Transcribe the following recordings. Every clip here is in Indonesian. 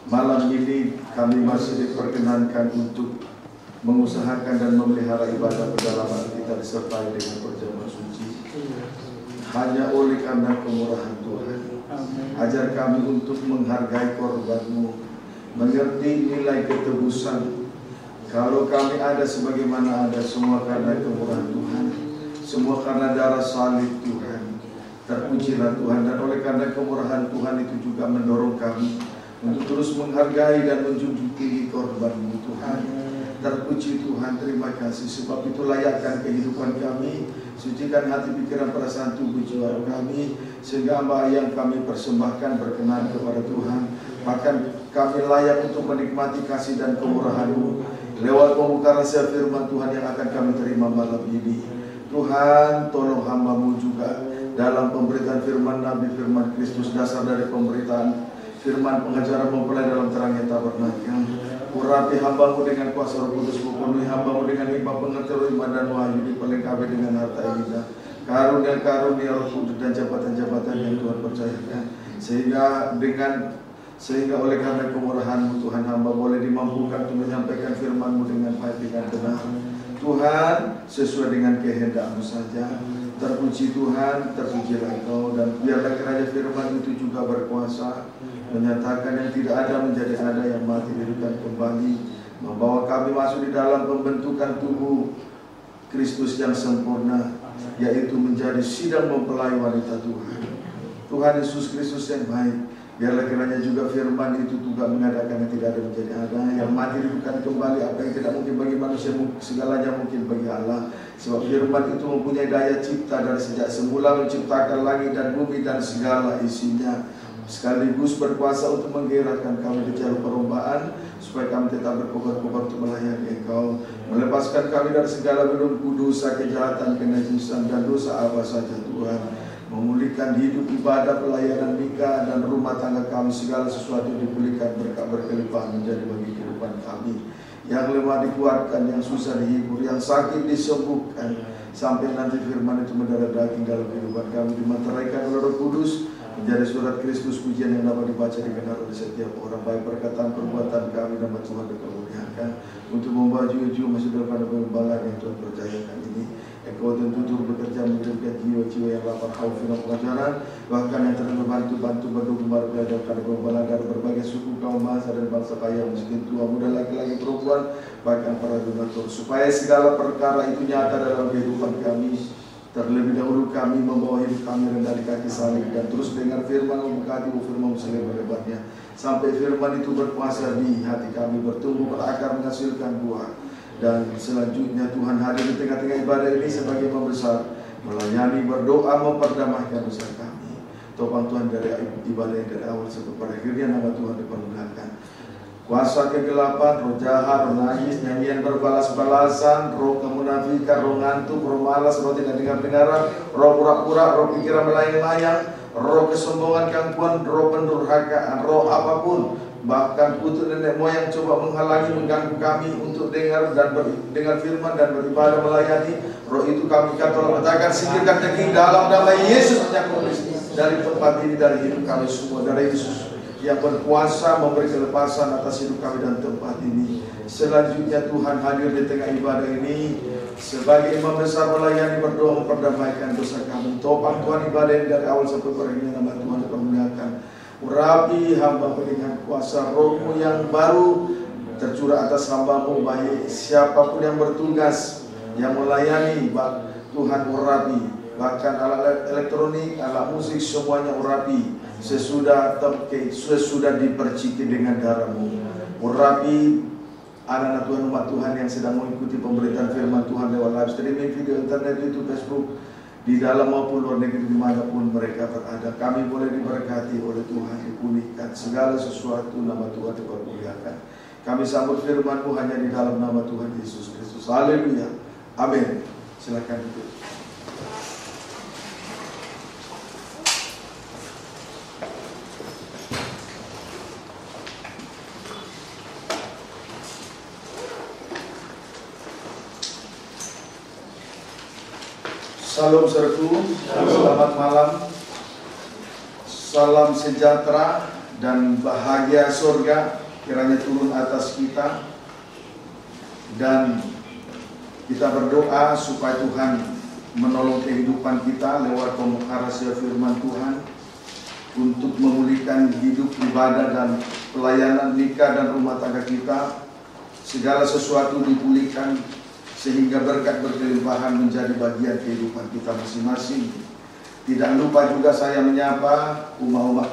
Malam ini kami masih diperkenankan untuk mengusahakan dan memelihara ibadah pedalaman kita disertai dengan perjamuan suci. Hanya oleh karena kemurahan Tuhan. Ajar kami untuk menghargai korban-Mu, mengerti nilai ketebusan. Kalau kami ada sebagaimana ada, semua karena kemurahan Tuhan, semua karena darah salib Tuhan. Terpujilah Tuhan, dan oleh karena kemurahan Tuhan itu juga mendorong kami untuk terus menghargai dan menjunjung tinggi korban-Mu Tuhan. Terpuji Tuhan, terima kasih, sebab itu layakkan kehidupan kami. Sucikan hati, pikiran, perasaan, tubuh, jiwa kami, sehingga apa yang kami persembahkan berkenan kepada Tuhan. Bahkan kami layak untuk menikmati kasih dan kemurahan-Mu lewat pembuka rahasia firman Tuhan yang akan kami terima malam ini. Tuhan, tolong hamba-Mu juga dalam pemberitaan firman Nabi, firman Kristus, dasar dari pemberitaan firman pengajaran mempelai dalam terangnya tabernakel. Urapi hamba-Mu dengan kuasa Roh Kudus, penuhi hamba-Mu dengan hikmah, pengertian, iman dan wahyu, dipelengkapi dengan harta indah, karunia Roh Kudus dan jabatan-jabatan yang Tuhan percayakan, sehingga oleh karena kemurahan-Mu Tuhan, hamba boleh dimampukan untuk menyampaikan firman-Mu dengan baik, dengan benar Tuhan, sesuai dengan kehendak-Mu saja. Terpuji Tuhan, terpujilah Engkau, dan biarlah kiranya firman itu juga berkuasa, menyatakan yang tidak ada menjadi ada, yang mati dihidupkan kembali, membawa kami masuk di dalam pembentukan tubuh Kristus yang sempurna, yaitu menjadi sidang mempelai wanita Tuhan. Tuhan Yesus Kristus yang baik, biarlah kiranya juga firman itu juga mengadakan yang tidak ada menjadi ada, yang mati dihidupkan kembali. Apa yang tidak mungkin bagi manusia, segalanya mungkin bagi Allah. Sebab firman itu mempunyai daya cipta dari sejak semula menciptakan langit dan bumi dan segala isinya, sekaligus berkuasa untuk menggerakkan kami di jalur perlombaan, supaya kami tetap berkobar-kobar untuk melayani Engkau, melepaskan kami dari segala belenggu dosa, kejahatan, kenajisan, dan dosa apa saja Tuhan, memulihkan hidup, ibadah, pelayanan, nikah, dan rumah tangga kami, segala sesuatu dipulihkan, berkat berkelimpahan menjadi bagi kehidupan kami. Yang lemah dikuatkan, yang susah dihibur, yang sakit disembuhkan, sampai nanti firman itu mendarah daging dalam kehidupan kami, dimateraikan oleh Roh Kudus, menjadi surat Kristus, pujian yang dapat dibaca dikenal oleh setiap orang, baik perkataan perbuatan kami, nama Tuhan dikemuliakan, untuk membawa jiwa-jiwa masuk dalam pada pengembalian yang Tuhan percayakan ini. Engkau tentu turut bekerja mengirimkan jiwa-jiwa yang lapar haus firman pengajaran, bahkan yang terbantu berdua belajar pada pengembalian dari berbagai suku, kaum, bangsa, dan bangsa, kaya, miskin, tua, muda, laki-laki, perempuan, bahkan para donatur, supaya segala perkara itu nyata dalam kehidupan kami. Terlebih dahulu kami membawa hidup kami rendah di kaki salib, dan terus dengar firman, membuka hati firman selebar-lebarnya, sampai firman itu berkuasa di hati kami, bertumbuh, berakar, menghasilkan buah. Dan selanjutnya Tuhan hadir di tengah-tengah ibadah ini sebagai pembesar, melayani, berdoa, memperdamaikan dosa kami. Topang Tuhan dari ibadah dari awal sampai pada akhirnya, nama Tuhan dipermuliakan. Kuasa kegelapan, roh jahat, roh najis, nyanyian berbalas-balasan, roh kemunafikan, roh ngantuk, roh malas, roh tidak dengar-dengaran, roh pura-pura, roh pikiran melayang-layang, roh kesombongan, gangguan, roh pendurhakaan, roh apapun, bahkan kutuk nenek moyang coba menghalangi, mengganggu kami untuk dengar firman dan beribadah melayani. Roh itu kami katakan, singkirkan daging dalam nama Yesus Kristus dari tempat ini, dari hidup kami semua, dari Yesus yang berkuasa memberi kelepasan atas hidup kami dan tempat ini. Selanjutnya Tuhan hadir di tengah ibadah ini sebagai imam besar, melayani, berdoa, memperdamaikan dosa kami. Topang Tuhan ibadah ini dari awal sampai akhirnya, nama Tuhan dipermuliakan. Urapi hamba dengan kuasa Roh-Mu yang baru tercurah atas hamba-Mu, baik siapapun yang bertugas, yang melayani, Tuhan urapi, bahkan alat elektronik, alat musik, semuanya urapi. Sesudah diperciki dengan darah-Mu. Urapi anak-anak Tuhan, umat Tuhan yang sedang mengikuti pemberitaan firman Tuhan lewat live streaming, video internet, YouTube, Facebook, di dalam maupun luar negeri, dimanapun mereka berada. Kami boleh diberkati oleh Tuhan, dipulihkan segala sesuatu, nama Tuhan dipermuliakan. Kami sambut firman-Mu hanya di dalam nama Tuhan Yesus Kristus. Haleluya, amin. Silakan duduk. Salam sertu, selamat malam, salam sejahtera dan bahagia surga kiranya turun atas kita, dan kita berdoa supaya Tuhan menolong kehidupan kita lewat pembuka rahasia firman Tuhan untuk memulihkan hidup, ibadah dan pelayanan nikah dan rumah tangga kita. Segala sesuatu dipulihkan sehingga berkat berkelimpahan menjadi bagian kehidupan kita masing-masing. Tidak lupa juga saya menyapa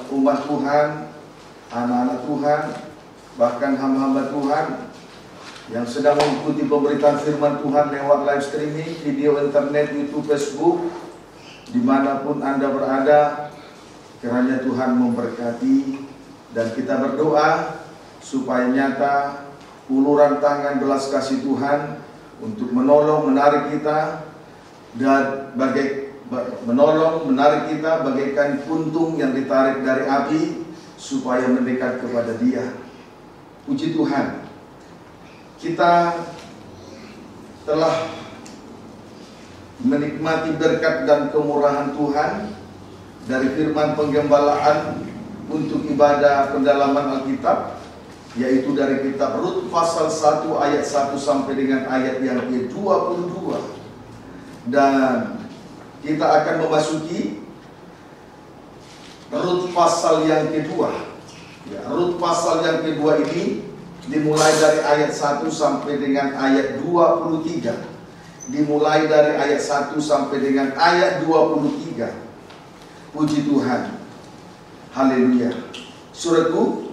umat Tuhan, anak-anak Tuhan, bahkan hamba-hamba Tuhan yang sedang mengikuti pemberitaan firman Tuhan lewat live streaming, video internet, YouTube, Facebook, dimanapun Anda berada. Kiranya Tuhan memberkati, dan kita berdoa supaya nyata uluran tangan belas kasih Tuhan untuk menolong, menarik kita, dan menarik kita bagaikan puntung yang ditarik dari api supaya mendekat kepada Dia. Puji Tuhan, kita telah menikmati berkat dan kemurahan Tuhan dari firman penggembalaan untuk ibadah pendalaman Alkitab, yaitu dari kitab Rut pasal 1 ayat 1 sampai dengan ayat yang ke-22. Dan kita akan memasuki Rut pasal yang kedua. Rut pasal yang kedua ini dimulai dari ayat 1 sampai dengan ayat 23. Dimulai dari ayat 1 sampai dengan ayat 23. Puji Tuhan. Haleluya. Saudaraku,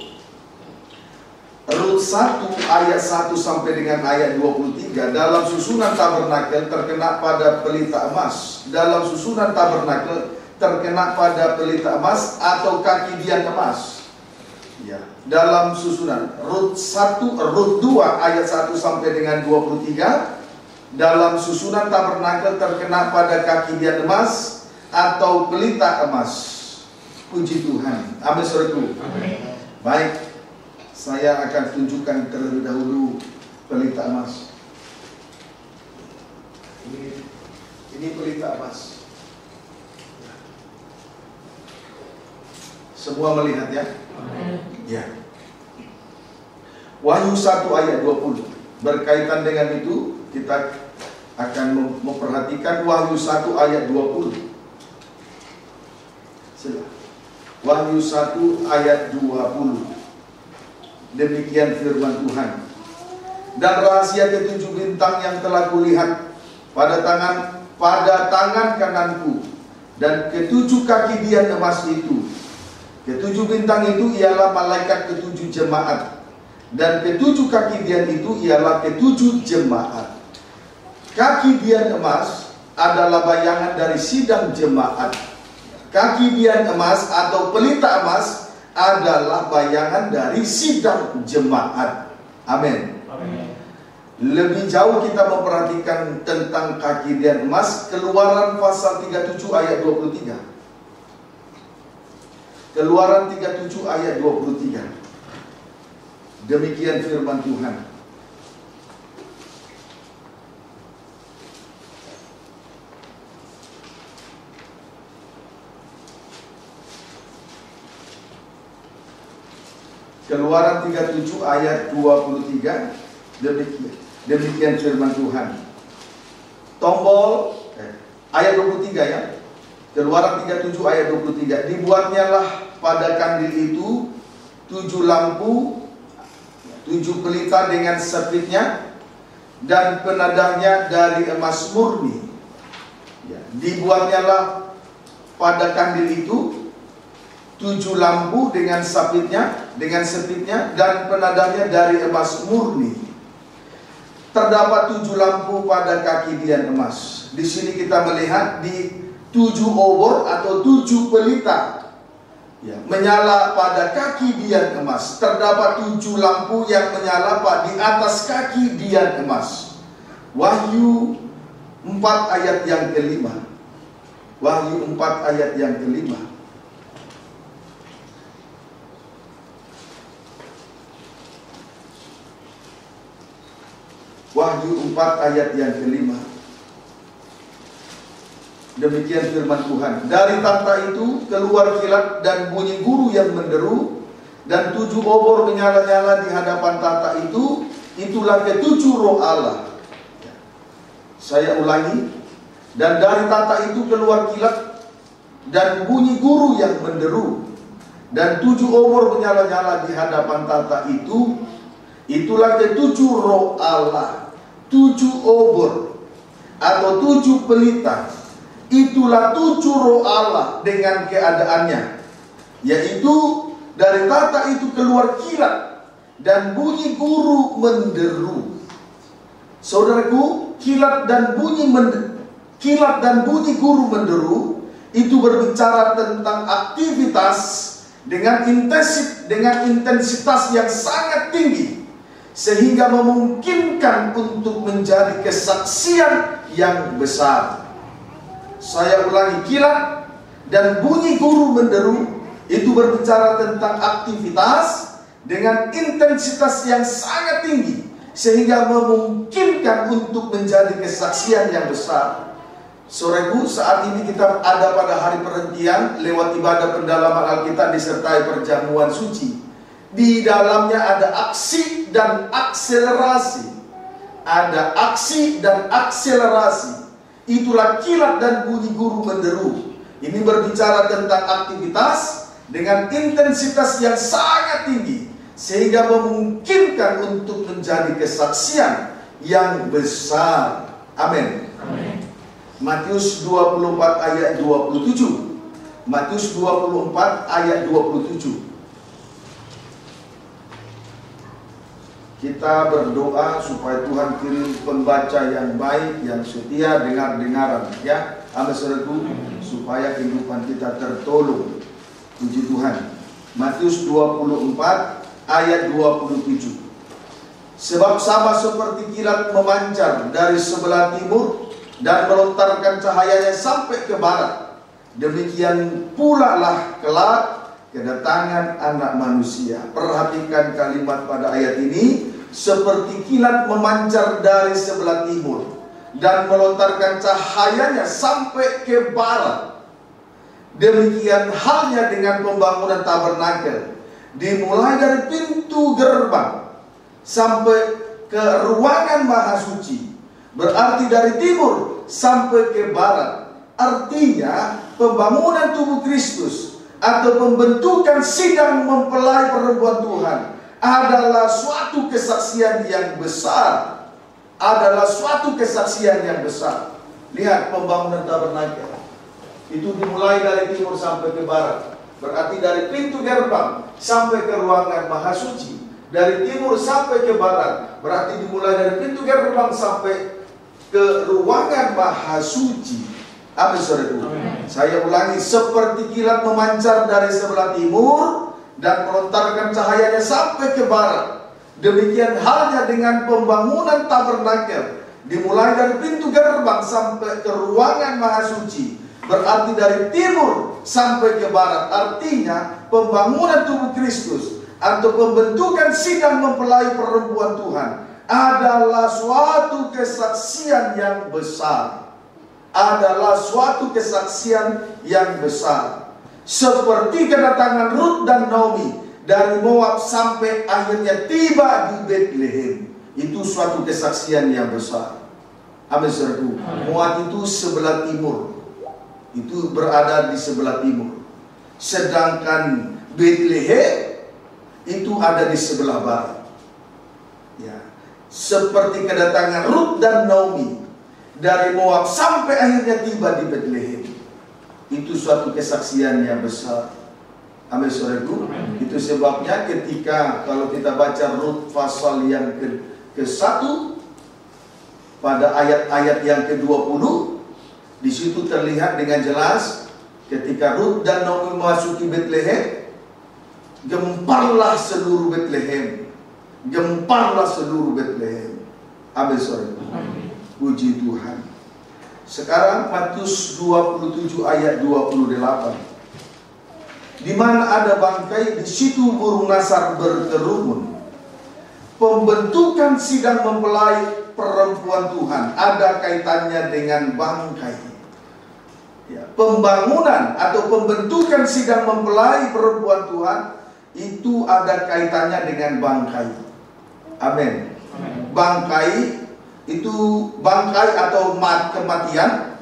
Rut 1 ayat 1 sampai dengan ayat 23. Dalam susunan tabernakel terkena pada pelita emas. Dalam susunan tabernakel terkena pada pelita emas atau kaki dian emas. Ya, dalam susunan Rut 2 ayat 1 sampai dengan 23. Dalam susunan tabernakel terkena pada kaki dian emas atau pelita emas. Puji Tuhan. Amin, saudaraku. Baik, saya akan tunjukkan terlebih dahulu pelita emas. Ini pelita emas. Semua melihat ya? Ya. Wahyu 1 ayat 20. Berkaitan dengan itu, kita akan memperhatikan Wahyu 1 ayat 20. Wahyu 1 ayat 20. Demikian firman Tuhan. Dan rahasia ketujuh bintang yang telah kulihat pada tangan kananku, dan ketujuh kaki dian emas itu. Ketujuh bintang itu ialah malaikat ketujuh jemaat, dan ketujuh kaki dian itu ialah ketujuh jemaat. Kaki dian emas adalah bayangan dari sidang jemaat. Kaki dian emas atau pelita emas adalah bayangan dari sidang jemaat. Amin. Lebih jauh kita memperhatikan tentang kaki dian emas, Keluaran pasal 37 ayat 23. Keluaran 37 ayat 23. Demikian firman Tuhan. Keluaran 37 ayat 23. Demikian firman Tuhan. Tombol ayat 23 ya. Keluaran 37 ayat 23. Dibuatnyalah pada kandil itu 7 lampu, 7 pelita dengan sepitnya, dan penadahnya dari emas murni. Dibuatnyalah pada kandil itu 7 lampu dengan sepitnya, dan penadahnya dari emas murni. Terdapat 7 lampu pada kaki dian emas. Di sini kita melihat di 7 obor atau 7 pelita menyala pada kaki dian emas. Terdapat 7 lampu yang menyala di atas kaki dian emas. Wahyu 4 ayat yang kelima. Wahyu 4 ayat yang kelima. Wahyu 4 ayat yang kelima. Demikian firman Tuhan. Dari takhta itu keluar kilat dan bunyi guru yang menderu, dan 7 obor menyala-nyala di hadapan tahta itu, itulah ketujuh roh Allah. Saya ulangi, dan dari tahta itu keluar kilat dan bunyi guru yang menderu, dan 7 obor menyala-nyala di hadapan tahta itu, itulah ketujuh roh Allah. 7 obor atau 7 pelita, itulah 7 roh Allah dengan keadaannya, yaitu dari tahta itu keluar kilat dan bunyi guru menderu. Saudaraku, kilat dan bunyi guru menderu itu berbicara tentang aktivitas dengan intensitas yang sangat tinggi, sehingga memungkinkan untuk menjadi kesaksian yang besar. Saya ulangi, kilat dan bunyi guru menderu itu berbicara tentang aktivitas dengan intensitas yang sangat tinggi, sehingga memungkinkan untuk menjadi kesaksian yang besar. Saudaraku, saat ini kita ada pada hari perhentian lewat ibadah pendalaman Alkitab disertai perjamuan suci. Di dalamnya ada aksi dan akselerasi. Ada aksi dan akselerasi. Itulah kilat dan bunyi guru menderu. Ini berbicara tentang aktivitas dengan intensitas yang sangat tinggi, sehingga memungkinkan untuk menjadi kesaksian yang besar. Amin. Matius 24 ayat 27. Matius 24 ayat 27. Kita berdoa supaya Tuhan kirim pembaca yang baik, yang setia, dengar-dengaran, ya. Amin, saudaraku, supaya kehidupan kita tertolong. Puji Tuhan. Matius 24 ayat 27. Sebab sama seperti kilat memancar dari sebelah timur dan melontarkan cahayanya sampai ke barat, demikian pula lah kelak kedatangan Anak Manusia. Perhatikan kalimat pada ayat ini, seperti kilat memancar dari sebelah timur dan melontarkan cahayanya sampai ke barat. Demikian halnya dengan pembangunan tabernakel, dimulai dari pintu gerbang sampai ke ruangan maha suci, berarti dari timur sampai ke barat. Artinya pembangunan tubuh Kristus atau pembentukan sidang mempelai perempuan Tuhan adalah suatu kesaksian yang besar. Adalah suatu kesaksian yang besar. Lihat pembangunan tabernakel itu dimulai dari timur sampai ke barat, berarti dari pintu gerbang sampai ke ruangan maha suci. Dari timur sampai ke barat, berarti dimulai dari pintu gerbang sampai ke ruangan maha suci. Amin, saudaraku. Saya ulangi, seperti kilat memancar dari sebelah timur dan melontarkan cahayanya sampai ke barat. Demikian halnya dengan pembangunan tabernakel, dimulai dari pintu gerbang sampai ke ruangan maha suci, berarti dari timur sampai ke barat. Artinya pembangunan tubuh Kristus atau pembentukan sidang mempelai perempuan Tuhan adalah suatu kesaksian yang besar. Adalah suatu kesaksian yang besar. Seperti kedatangan Rut dan Naomi dari Moab sampai akhirnya tiba di Bethlehem. Itu suatu kesaksian yang besar. Amin, saudaraku. Moab itu sebelah timur. Itu berada di sebelah timur. Sedangkan Bethlehem itu ada di sebelah barat. Ya. Seperti kedatangan Rut dan Naomi dari Moab sampai akhirnya tiba di Bethlehem. Itu suatu kesaksian yang besar. Amin, saudaraku. Itu sebabnya ketika kalau kita baca Rut pasal yang ke-1 pada ayat-ayat yang ke-20, di situ terlihat dengan jelas ketika Rut dan Naomi memasuki Bethlehem, gemparlah seluruh Bethlehem. Gemparlah seluruh Bethlehem. Amin, saudara. Puji Tuhan. Sekarang Matius 27 ayat 28. Di mana ada bangkai, di situ burung nasar berkerumun. Pembentukan sidang mempelai perempuan Tuhan ada kaitannya dengan bangkai. Ya, pembangunan atau pembentukan sidang mempelai perempuan Tuhan itu ada kaitannya dengan bangkai. Amin. Bangkai itu, bangkai atau kematian,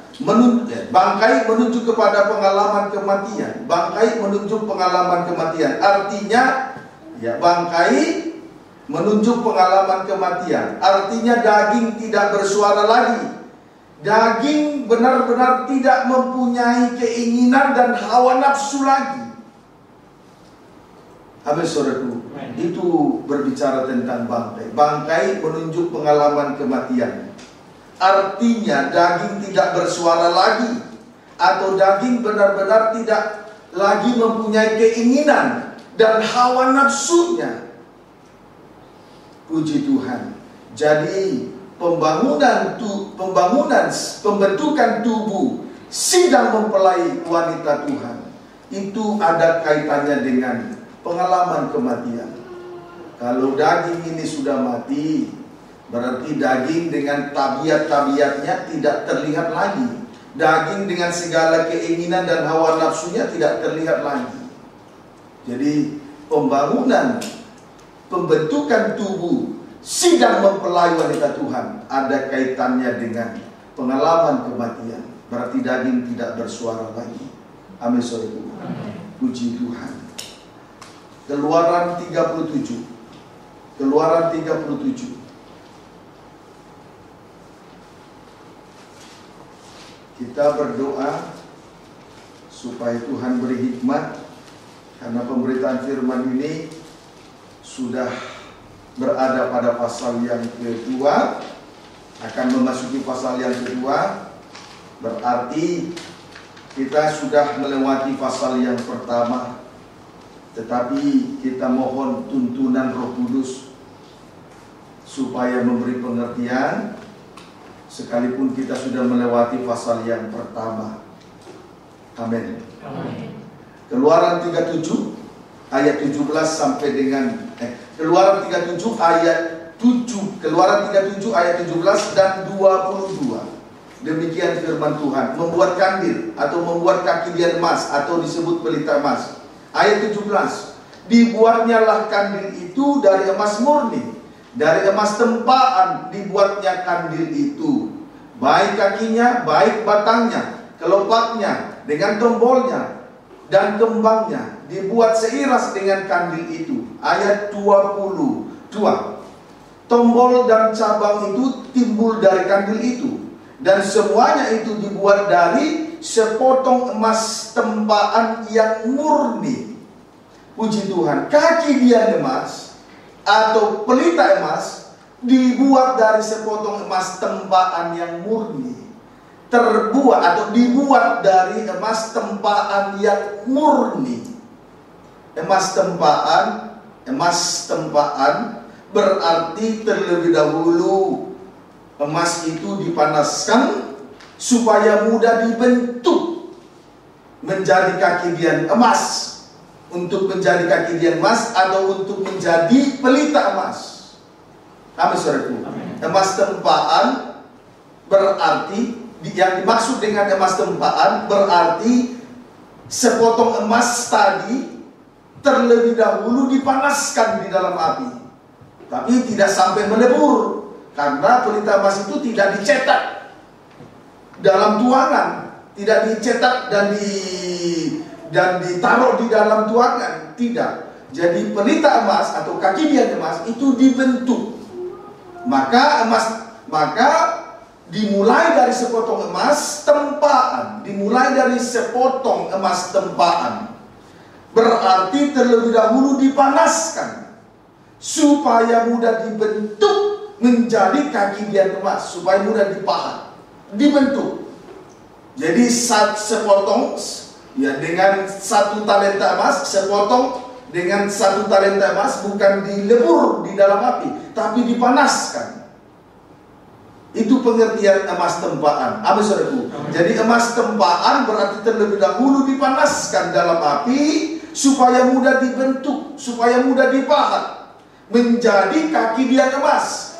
bangkai menunjuk kepada pengalaman kematian. Bangkai menunjuk pengalaman kematian. Artinya, ya, bangkai menunjuk pengalaman kematian. Artinya daging tidak bersuara lagi. Daging benar-benar tidak mempunyai keinginan dan hawa nafsu lagi. Amin, saudaraku. Itu berbicara tentang bangkai. Bangkai menunjuk pengalaman kematian. Artinya daging tidak bersuara lagi, atau daging benar-benar tidak lagi mempunyai keinginan dan hawa nafsunya. Puji Tuhan. Jadi pembentukan tubuh sedang mempelai wanita Tuhan itu ada kaitannya dengan pengalaman kematian. Kalau daging ini sudah mati, berarti daging dengan tabiat-tabiatnya tidak terlihat lagi. Daging dengan segala keinginan dan hawa nafsunya tidak terlihat lagi. Jadi pembentukan tubuh sedang mempelai wanita Tuhan ada kaitannya dengan pengalaman kematian. Berarti daging tidak bersuara lagi. Amin, saudara. Puji Tuhan. Keluaran 37. Keluaran 37. Kita berdoa supaya Tuhan beri hikmat, karena pemberitaan firman ini sudah berada pada pasal yang kedua, akan memasuki pasal yang kedua. Berarti kita sudah melewati pasal yang pertama, tetapi kita mohon tuntunan Roh Kudus supaya memberi pengertian, sekalipun kita sudah melewati pasal yang pertama. Amin. Keluaran 37 ayat 17 sampai dengan Keluaran 37 ayat 7, Keluaran 37 ayat 17 dan 22. Demikian firman Tuhan. Membuat kandil atau membuat kaki dia emas, atau disebut pelita emas. Ayat 17. Dibuatnyalah kandil itu dari emas murni, dari emas tempaan dibuatnya kandil itu, baik kakinya, baik batangnya, kelopaknya, dengan tombolnya dan kembangnya dibuat seiras dengan kandil itu. Ayat 22. Tombol dan cabang itu timbul dari kandil itu, dan semuanya itu dibuat dari sepotong emas tempaan yang murni. Puji Tuhan. Kaki dia emas atau pelita emas dibuat dari sepotong emas tempaan yang murni. Terbuat atau dibuat dari emas tempaan yang murni. Emas tempaan berarti terlebih dahulu emas itu dipanaskan supaya mudah dibentuk menjadi kaki dian emas, untuk menjadi kaki dian emas atau untuk menjadi pelita emas. Amin, saudaraku. Emas tempaan berarti, yang dimaksud dengan emas tempaan berarti sepotong emas tadi terlebih dahulu dipanaskan di dalam api, tapi tidak sampai melebur, karena pelita emas itu tidak dicetak dalam tuangan, tidak dicetak dan ditaruh di dalam tuangan, tidak. Jadi pelita emas atau kaki dia emas itu dibentuk. Maka dimulai dari sepotong emas tempaan, dimulai dari sepotong emas tempaan. Berarti terlebih dahulu dipanaskan supaya mudah dibentuk menjadi kaki dian emas, supaya mudah dipahat, dibentuk. Jadi sepotong, ya, dengan 1 talenta emas, sepotong dengan 1 talenta emas bukan dilebur di dalam api, tapi dipanaskan. Itu pengertian emas tempaan. Amin, saudaraku. Jadi emas tempaan berarti terlebih dahulu dipanaskan dalam api supaya mudah dibentuk, supaya mudah dipahat menjadi kaki dia emas,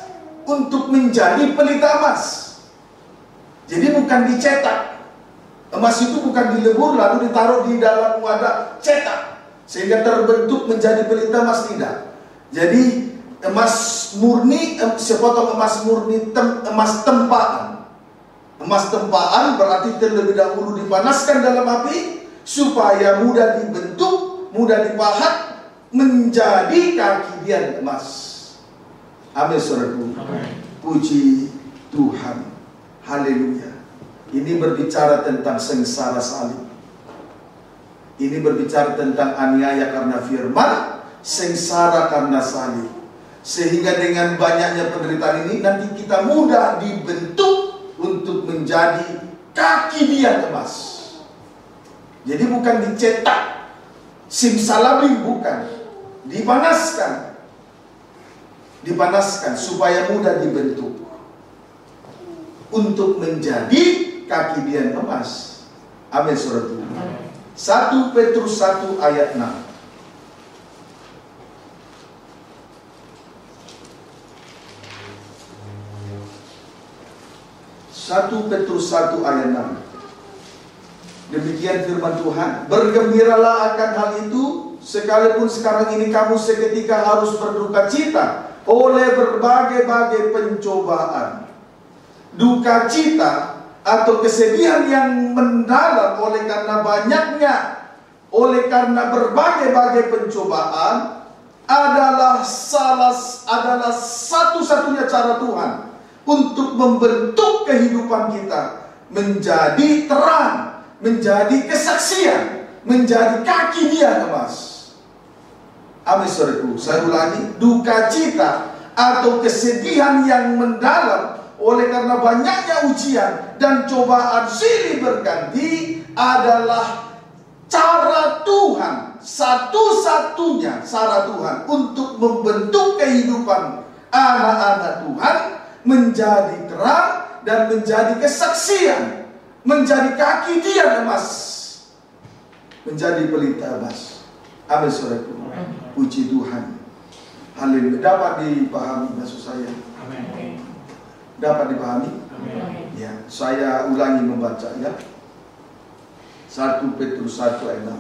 untuk menjadi pelita emas. Jadi bukan dicetak. Emas itu bukan dilebur lalu ditaruh di dalam wadah cetak sehingga terbentuk menjadi pelita emas, tidak. Jadi emas murni, sepotong emas murni, emas tempaan. Emas tempaan berarti terlebih dahulu dipanaskan dalam api supaya mudah dibentuk, mudah dipahat menjadi kaki dian emas. Amin, saudaraku. Puji Tuhan. Haleluya. Ini berbicara tentang sengsara salib. Ini berbicara tentang aniaya karena firman, sengsara karena salib. Sehingga dengan banyaknya penderitaan ini nanti kita mudah dibentuk untuk menjadi kaki dian emas. Jadi bukan dicetak simsalabim, bukan. Dipanaskan supaya mudah dibentuk untuk menjadi kaki dian emas. Amin, saudara. 1 Petrus 1 ayat 6. 1 Petrus 1 ayat 6. Demikian firman Tuhan, bergembiralah akan hal itu, sekalipun sekarang ini kamu seketika harus berduka cita oleh berbagai-bagai pencobaan. Duka cita atau kesedihan yang mendalam oleh karena berbagai-bagai pencobaan adalah satu-satunya cara Tuhan untuk membentuk kehidupan kita menjadi terang, menjadi kesaksian, menjadi kaki dian emas. Amin, saudaraku. Saya ulangi, duka cita atau kesedihan yang mendalam oleh karena banyaknya ujian dan cobaan silih berganti adalah cara Tuhan, satu-satunya cara Tuhan untuk membentuk kehidupan anak-anak Tuhan menjadi terang dan menjadi kesaksian, menjadi kaki dian emas, menjadi pelita emas. Amin, saudaraku. Puji Tuhan. Haleluya. Dapat dipahami maksud saya? Amin. Dapat dipahami? Amin. Ya, saya ulangi membaca ya. 1 Petrus 1 ayat 6.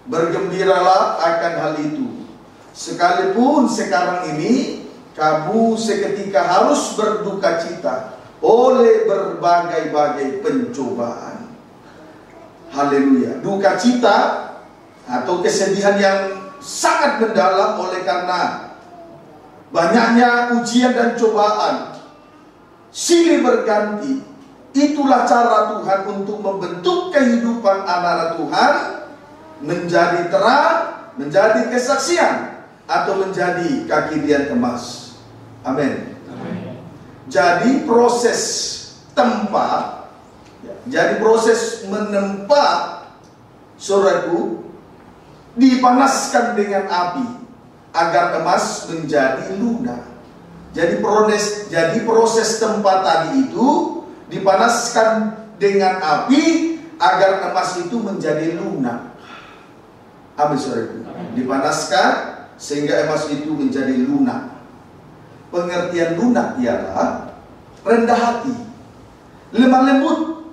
Bergembiralah akan hal itu, sekalipun sekarang ini kamu seketika harus berduka cita oleh berbagai-bagai pencobaan. Haleluya. Duka cita atau kesedihan yang sangat mendalam oleh karena banyaknya ujian dan cobaan silih berganti. Itulah cara Tuhan untuk membentuk kehidupan anak-anak Tuhan menjadi terang, menjadi kesaksian, atau menjadi kaki dian emas. Amin. Jadi proses tempat, jadi proses menempa, saudaraku, dipanaskan dengan api agar emas menjadi lunak. Jadi proses tempat tadi itu dipanaskan dengan api agar emas itu menjadi lunak. Amin, saudaraku. Dipanaskan sehingga emas itu menjadi lunak. Pengertian lunak ialah rendah hati, lemah lembut,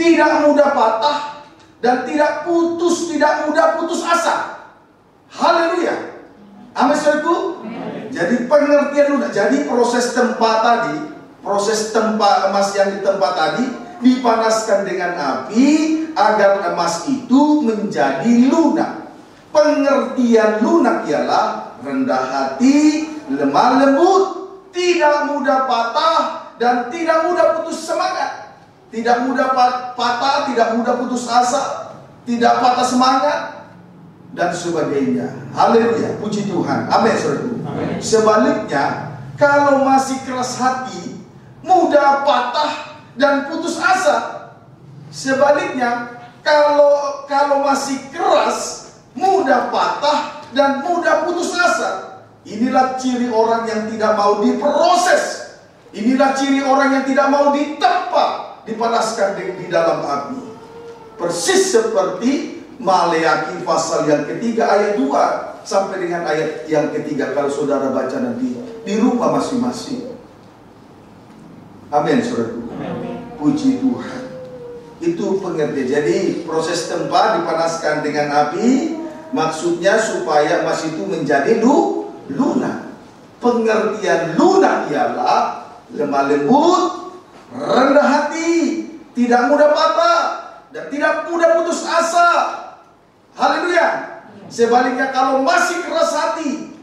tidak mudah patah, dan tidak mudah putus asa. Haleluya. Amin, saudaraku. Jadi pengertian lunak. Jadi proses tempat tadi, proses tempat emas yang ditempa tadi dipanaskan dengan api agar emas itu menjadi lunak. Pengertian lunak ialah rendah hati, lemah lembut, tidak mudah patah, dan tidak mudah putus semangat. Tidak mudah patah, tidak mudah putus asa, tidak patah semangat, dan sebagainya. Haleluya, puji Tuhan. Amin, saudaraku. Sebaliknya, kalau masih keras hati, mudah patah dan putus asa. Sebaliknya, kalau masih keras, mudah patah dan mudah putus asa. Inilah ciri orang yang tidak mau diproses. Inilah ciri orang yang tidak mau ditempa, dipanaskan di dalam api. Persis seperti Maleakhi pasal yang ketiga ayat 2 sampai dengan ayat yang ketiga. Kalau saudara baca nanti di rumah masing-masing. Amin, saudaraku. Puji Tuhan. Itu pengertian. Jadi proses tempat dipanaskan dengan api Maksudnya supaya emas itu menjadi lunak. Pengertian lunak ialah lemah lembut, rendah hati, tidak mudah patah, dan tidak mudah putus asa. Haleluya. Sebaliknya kalau masih keras hati,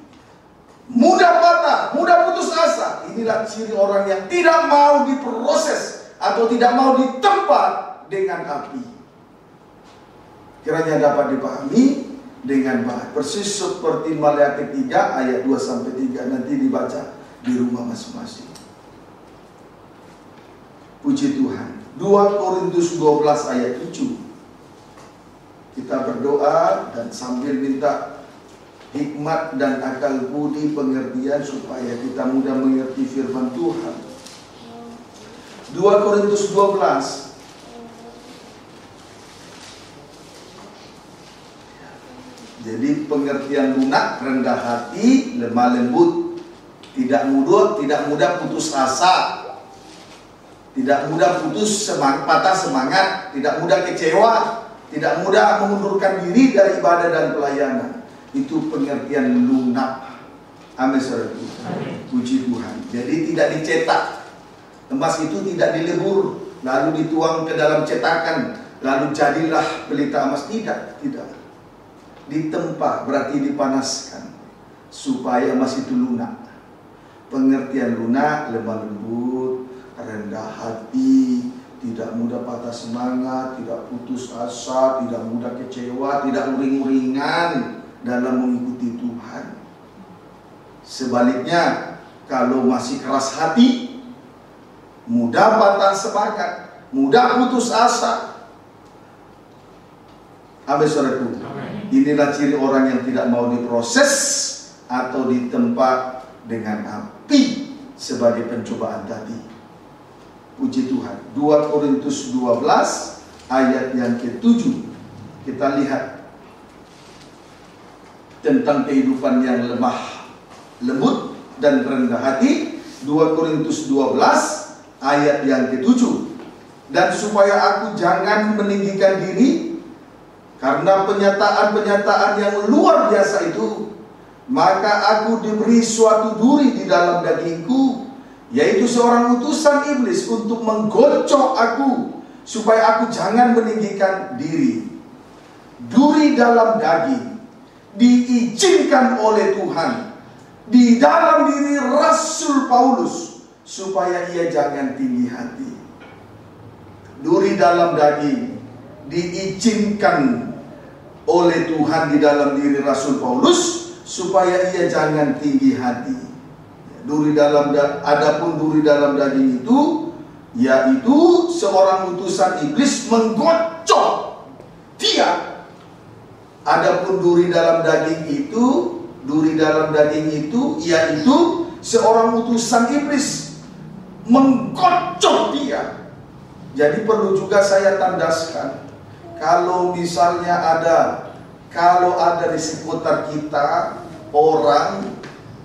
mudah patah, mudah putus asa, inilah ciri orang yang tidak mau diproses atau tidak mau ditempa dengan api. Kiranya dapat dipahami dengan baik. Persis seperti Maleakhi 3 ayat 2-3 nanti dibaca di rumah masing-masing. Puji Tuhan. 2 Korintus 12 ayat 7. Kita berdoa dan sambil minta hikmat dan akal budi pengertian supaya kita mudah mengerti firman Tuhan. 2 Korintus 12 jadi pengertian lunak, rendah hati, lemah lembut, tidak mudah putus asa, tidak mudah patah semangat, tidak mudah kecewa, tidak mudah mengundurkan diri dari ibadah dan pelayanan. Itu pengertian lunak. Amin, saudaraku. Puji Tuhan. Jadi tidak dicetak. Emas itu tidak dilebur lalu dituang ke dalam cetakan lalu jadilah pelita emas. Tidak. Ditempa berarti dipanaskan supaya emas itu lunak. Pengertian lunak, lemah lembut, rendah hati, tidak mudah patah semangat, tidak putus asa, tidak mudah kecewa, tidak uring-uringan dalam mengikuti Tuhan. Sebaliknya, kalau masih keras hati, mudah patah semangat, mudah putus asa. Amin, saudaraku. Inilah ciri orang yang tidak mau diproses atau ditempa dengan api sebagai pencobaan tadi. Puji Tuhan. 2 Korintus 12 ayat yang ke-7. Kita lihat tentang kehidupan yang lemah lembut dan rendah hati. 2 Korintus 12 ayat yang ke-7. Dan supaya aku jangan meninggikan diri karena penyataan-penyataan yang luar biasa itu, maka aku diberi suatu duri di dalam dagingku, yaitu seorang utusan iblis untuk menggocok aku, supaya aku jangan meninggikan diri. Duri dalam daging diizinkan oleh Tuhan di dalam diri Rasul Paulus, supaya ia jangan tinggi hati. Duri dalam daging diizinkan oleh Tuhan di dalam diri Rasul Paulus supaya ia jangan tinggi hati. Adapun duri dalam daging itu yaitu seorang utusan iblis menggocok dia. Adapun duri dalam daging itu yaitu seorang utusan iblis menggocok dia. Jadi perlu juga saya tandaskan, kalau misalnya ada di sekitar kita orang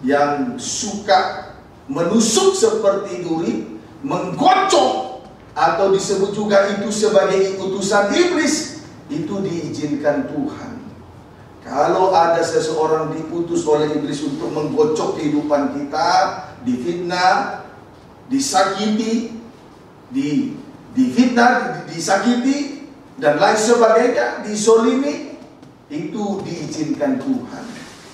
yang suka menusuk seperti duri, menggocok, atau disebut juga itu sebagai utusan iblis, itu diizinkan Tuhan. Kalau ada seseorang diputus oleh iblis untuk menggocok kehidupan kita, difitnah, disakiti, disakiti, dan lain sebagainya, disolimi, itu diizinkan Tuhan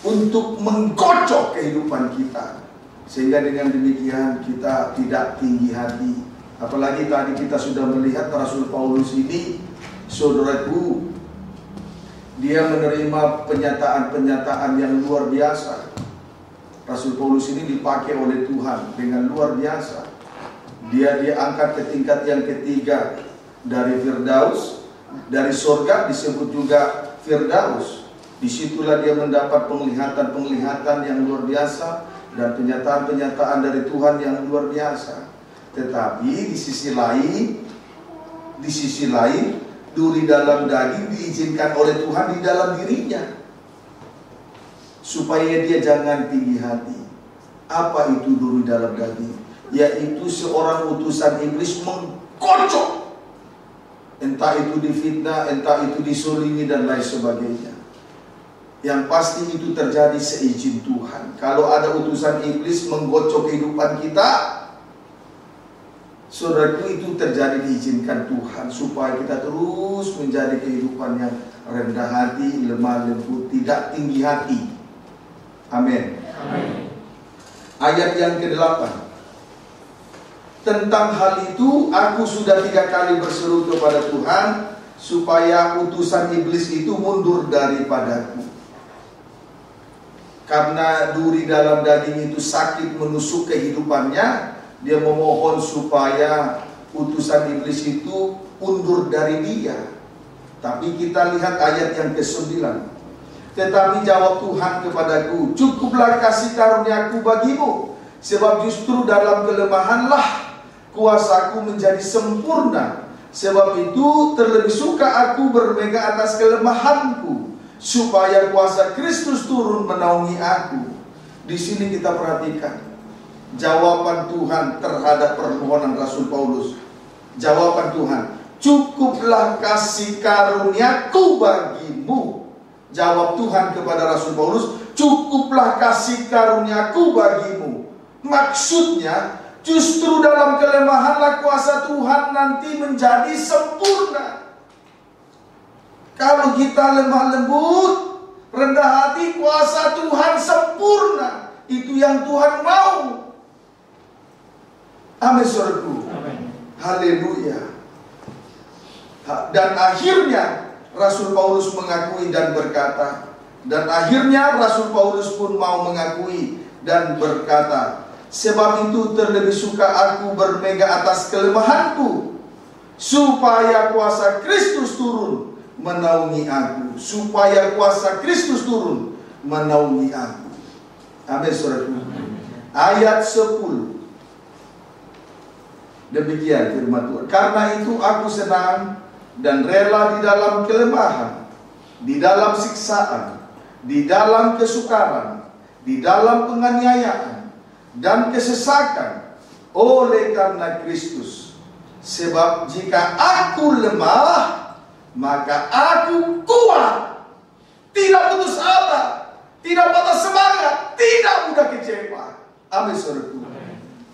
untuk menggocok kehidupan kita, sehingga dengan demikian kita tidak tinggi hati. Apalagi tadi kita sudah melihat Rasul Paulus ini, saudaraku, dia menerima penyataan-penyataan yang luar biasa. Rasul Paulus ini dipakai oleh Tuhan dengan luar biasa. Dia diangkat ke tingkat yang ketiga dari Firdaus. Dari surga disebut juga Firdaus. Disitulah dia mendapat penglihatan-penglihatan yang luar biasa dan penyataan-penyataan dari Tuhan yang luar biasa. Tetapi di sisi lain, duri dalam daging diizinkan oleh Tuhan di dalam dirinya, supaya dia jangan tinggi hati. Apa itu duri dalam daging? Yaitu seorang utusan iblis menggocok, entah itu difitnah, entah itu disolimi dan lain sebagainya. Yang pasti itu terjadi seizin Tuhan. Kalau ada utusan iblis menggocok kehidupan kita, saudaraku, itu terjadi diizinkan Tuhan supaya kita terus menjadi kehidupan yang rendah hati, lemah lembut, tidak tinggi hati. Amin. Ayat yang ke-8. Tentang hal itu aku sudah 3 kali berseru kepada Tuhan supaya utusan iblis itu mundur daripadaku. Karena duri dalam daging itu sakit menusuk kehidupannya, dia memohon supaya utusan iblis itu undur dari dia. Tapi kita lihat ayat yang ke-9. Tetapi jawab Tuhan kepadaku, cukuplah kasih karuniaku bagimu, sebab justru dalam kelemahanlah kuasaku menjadi sempurna. Sebab itu terlebih suka aku bermegah atas kelemahanku, supaya kuasa Kristus turun menaungi aku. Di sini kita perhatikan jawaban Tuhan terhadap permohonan Rasul Paulus. Jawaban Tuhan, cukuplah kasih karuniaku bagimu. Jawab Tuhan kepada Rasul Paulus, cukuplah kasih karuniaku bagimu. Maksudnya, justru dalam kelemahanlah kuasa Tuhan nanti menjadi sempurna. Kalau kita lemah lembut, rendah hati, kuasa Tuhan sempurna. Itu yang Tuhan mau. Amin, saudaraku. Haleluya. Dan akhirnya Rasul Paulus mengakui dan berkata, dan akhirnya Rasul Paulus pun mau mengakui dan berkata, sebab itu terlebih suka aku bermegah atas kelemahanku, supaya kuasa Kristus turun menaungi aku. Supaya kuasa Kristus turun menaungi aku. Amin, saudaraku. Ayat 10. Demikian firman Tuhan. Karena itu aku senang dan rela di dalam kelemahan, di dalam siksaan, di dalam kesukaran, di dalam penganiayaan dan kesesakan oleh karena Kristus. Sebab jika aku lemah, maka aku kuat. Tidak putus asa, tidak patah semangat, tidak mudah kecewa. Amin, saudaraku.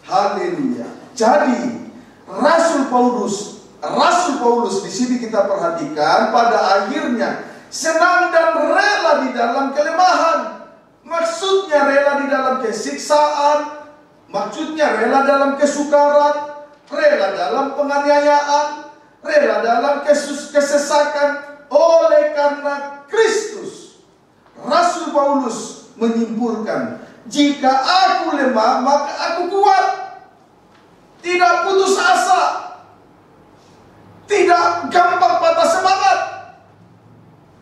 Haleluya. Jadi Rasul Paulus di sini kita perhatikan pada akhirnya senang dan rela di dalam kelemahan. Maksudnya rela di dalam kesiksaan, maksudnya rela dalam kesukaran, rela dalam penganiayaan, rela dalam kesesakan oleh karena Kristus. Rasul Paulus menyimpulkan, jika aku lemah maka aku kuat. Tidak putus asa, tidak gampang patah semangat,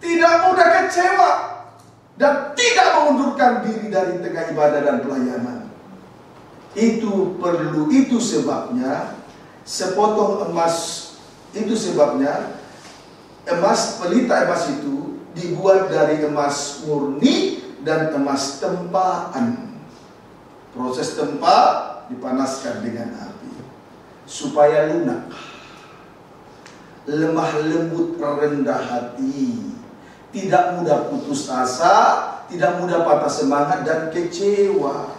tidak mudah kecewa, dan tidak mengundurkan diri dari tengah ibadah dan pelayanan. Itu perlu, itu sebabnya sepotong emas, itu sebabnya emas, pelita emas itu dibuat dari emas murni dan emas tempaan. Proses tempa dipanaskan dengan api supaya lunak. Lemah lembut, rendah hati, tidak mudah putus asa, tidak mudah patah semangat dan kecewa.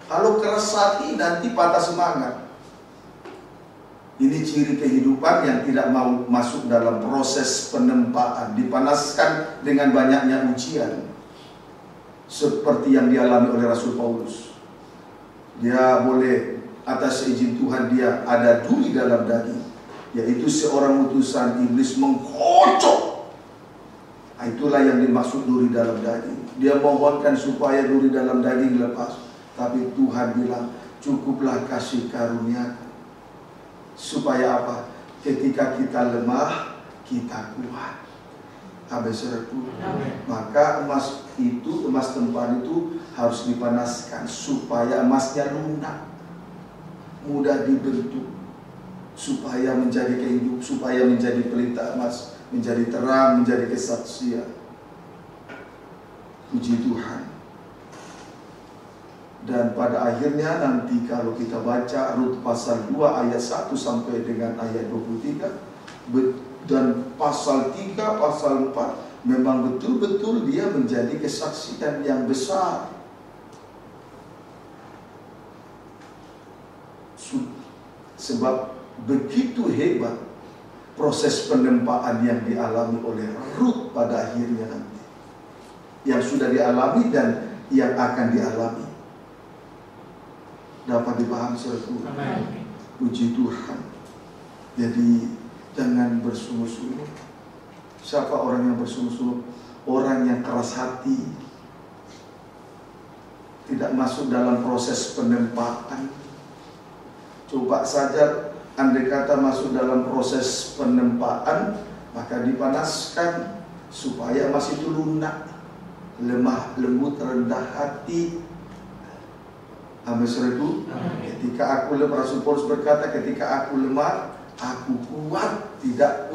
Kalau keras hati nanti patah semangat. Ini ciri kehidupan yang tidak mau masuk dalam proses penempaan, dipanaskan dengan banyaknya ujian, seperti yang dialami oleh Rasul Paulus. Dia boleh atas izin Tuhan, dia ada duri dalam daging, yaitu seorang utusan iblis mengkocok. Itulah yang dimaksud duri dalam daging. Dia mohonkan supaya duri dalam daging lepas, tapi Tuhan bilang, cukuplah kasih karuniaku. Supaya apa? Ketika kita lemah, kita kuat. Saudaraku, maka emas itu, emas tempaan itu harus dipanaskan supaya emasnya lunak, mudah dibentuk, supaya menjadi kehidupan, supaya menjadi pelita emas, menjadi terang, menjadi kesaksian. Puji Tuhan. Dan pada akhirnya nanti kalau kita baca Rut pasal 2 ayat 1 sampai dengan ayat 23, dan pasal 3, pasal 4 memang betul-betul dia menjadi kesaksian yang besar. Sebab begitu hebat proses penempaan yang dialami oleh Ruth pada akhirnya nanti, yang sudah dialami dan yang akan dialami. Dapat dipahami saudaraku? Puji Tuhan. Jadi jangan bersungguh-sungguh. Siapa orang yang bersungguh-sungguh? Orang yang keras hati, tidak masuk dalam proses penempaan. Coba saja andai kata masuk dalam proses penempaan, maka dipanaskan supaya masih itu lunak, lemah lembut, rendah hati. Amin saudaraku. Ketika aku lemah, Rasul Paulus berkata, ketika aku lemah, aku kuat, tidak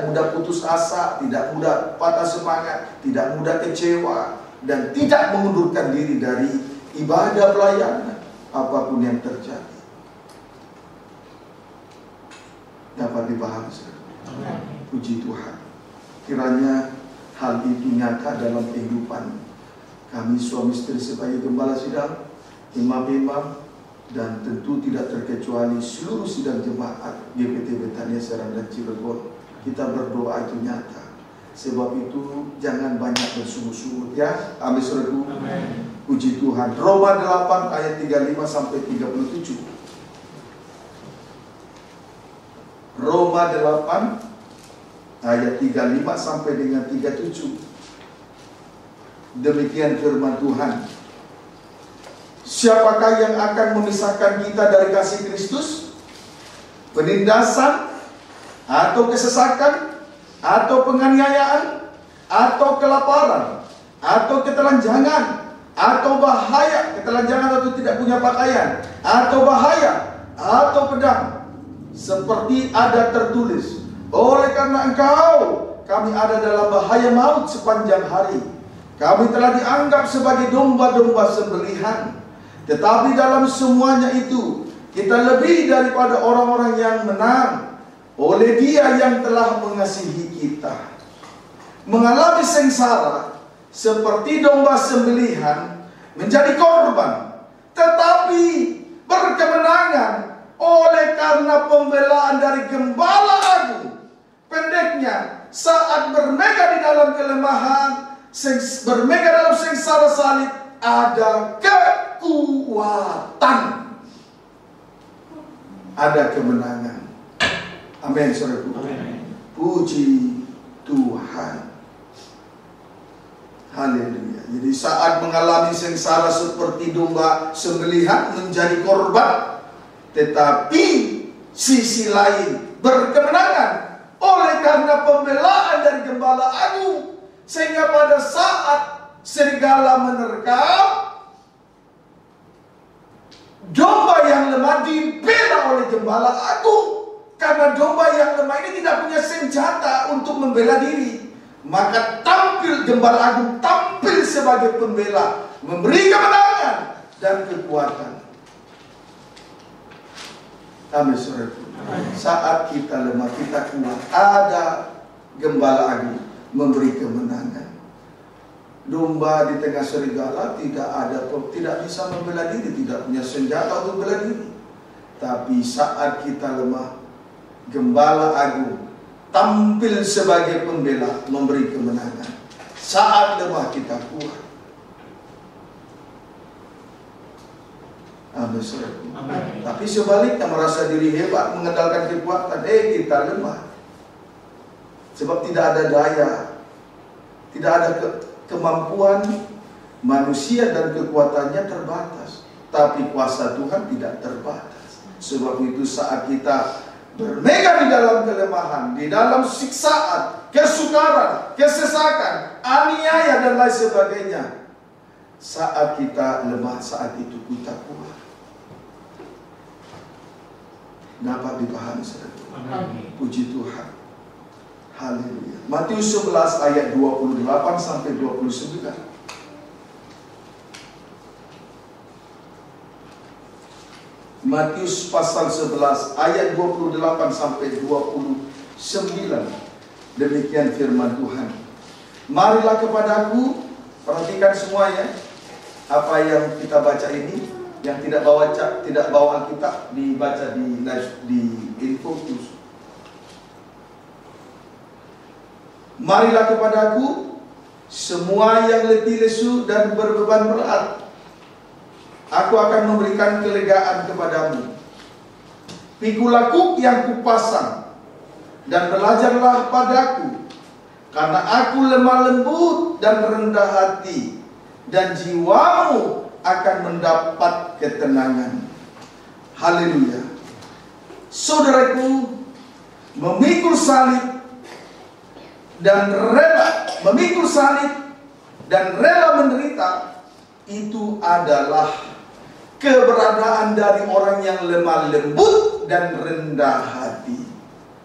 mudah putus asa, tidak mudah patah semangat, tidak mudah kecewa, dan tidak mengundurkan diri dari ibadah pelayanan apapun yang terjadi. Dapat dipahami saudara. Puji Tuhan. Kiranya hal itu nyata dalam kehidupan kami suami istri sebagai gembala sidang, imam-imam, dan tentu tidak terkecuali seluruh sidang jemaat GPT Betania Serang dan Cilegon. Kita berdoa itu nyata. Sebab itu jangan banyak bersungguh-sungguh ya. Amin saudaraku. Puji Tuhan. Roma 8 ayat 35 sampai 37. Roma 8 ayat 35 sampai dengan 37. Demikian firman Tuhan. Siapakah yang akan memisahkan kita dari kasih Kristus? Penindasan, atau kesesakan, atau penganiayaan, atau kelaparan, atau ketelanjangan, atau bahaya, ketelanjangan atau tidak punya pakaian, atau bahaya, atau pedang. Seperti ada tertulis, oleh karena engkau, kami ada dalam bahaya maut sepanjang hari. Kami telah dianggap sebagai domba-domba sembelihan. Tetapi dalam semuanya itu, kita lebih daripada orang-orang yang menang oleh Dia yang telah mengasihi kita. Mengalami sengsara seperti domba sembelihan, menjadi korban, tetapi berkemenangan oleh karena pembelaan dari Gembala Agung. Pendeknya, saat bermegah di dalam kelemahan, bermegah dalam sengsara salib, ada kekuatan, ada kemenangan. Amin saudaraku. Puji Tuhan. Haleluya. Jadi saat mengalami sengsara seperti domba sembelihan, menjadi korban, tetapi sisi lain berkemenangan oleh karena pembelaan dari Gembala Agung, sehingga pada saat serigala menerkam, domba yang lemah dibela oleh Gembala Agung. Karena domba yang lemah ini tidak punya senjata untuk membela diri, maka tampil Gembala Agung, tampil sebagai pembela, memberi kemenangan dan kekuatan. Amin saudaraku. Saat kita lemah, kita kuat, ada Gembala Agung memberi kemenangan. Domba di tengah serigala tidak bisa membela diri, tidak punya senjata untuk membela diri. Tapi saat kita lemah, Gembala Agung tampil sebagai pembela, memberi kemenangan. Saat lemah kita kuat. Amin saudaraku. Tapi sebaliknya merasa diri hebat, mengandalkan kekuatan, kita lemah. Sebab tidak ada daya, tidak ada kemampuan manusia dan kekuatannya terbatas. Tapi kuasa Tuhan tidak terbatas. Sebab itu saat kita bermegah di dalam kelemahan, di dalam siksaan, kesukaran, kesesakan, aniaya dan lain sebagainya, saat kita lemah, saat itu kita kuat. Dapat dipahami saudara. Puji Tuhan. Haleluya. Matius 11 ayat 28 sampai 29. Matius pasal 11 ayat 28 sampai 29. Demikian firman Tuhan. Marilah kepadaku, perhatikan semuanya. Apa yang kita baca ini, yang tidak bawa Alkitab, dibaca di Infocus. Marilah kepadaku, semua yang letih lesu dan berbeban berat, aku akan memberikan kelegaan kepadamu. Pikulah kuk yang kupasang, dan belajarlah padaku, karena aku lemah lembut dan rendah hati, dan jiwamu akan mendapat ketenangan. Haleluya. Saudaraku, memikul salib dan rela menderita, itu adalah keberadaan dari orang yang lemah lembut dan rendah hati.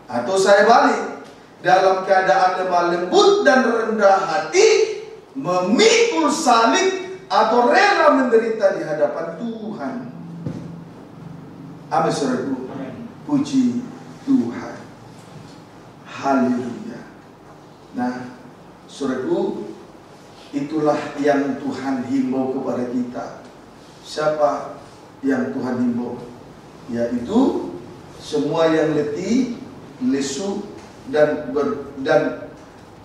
Atau saya balik, dalam keadaan lemah lembut dan rendah hati, memikul salib atau rela menderita di hadapan Tuhan. Amin, saudaraku. Puji Tuhan. Haleluya. Nah, saudaraku, itulah yang Tuhan himbau kepada kita. Siapa yang Tuhan himbau? Yaitu semua yang letih, lesu, dan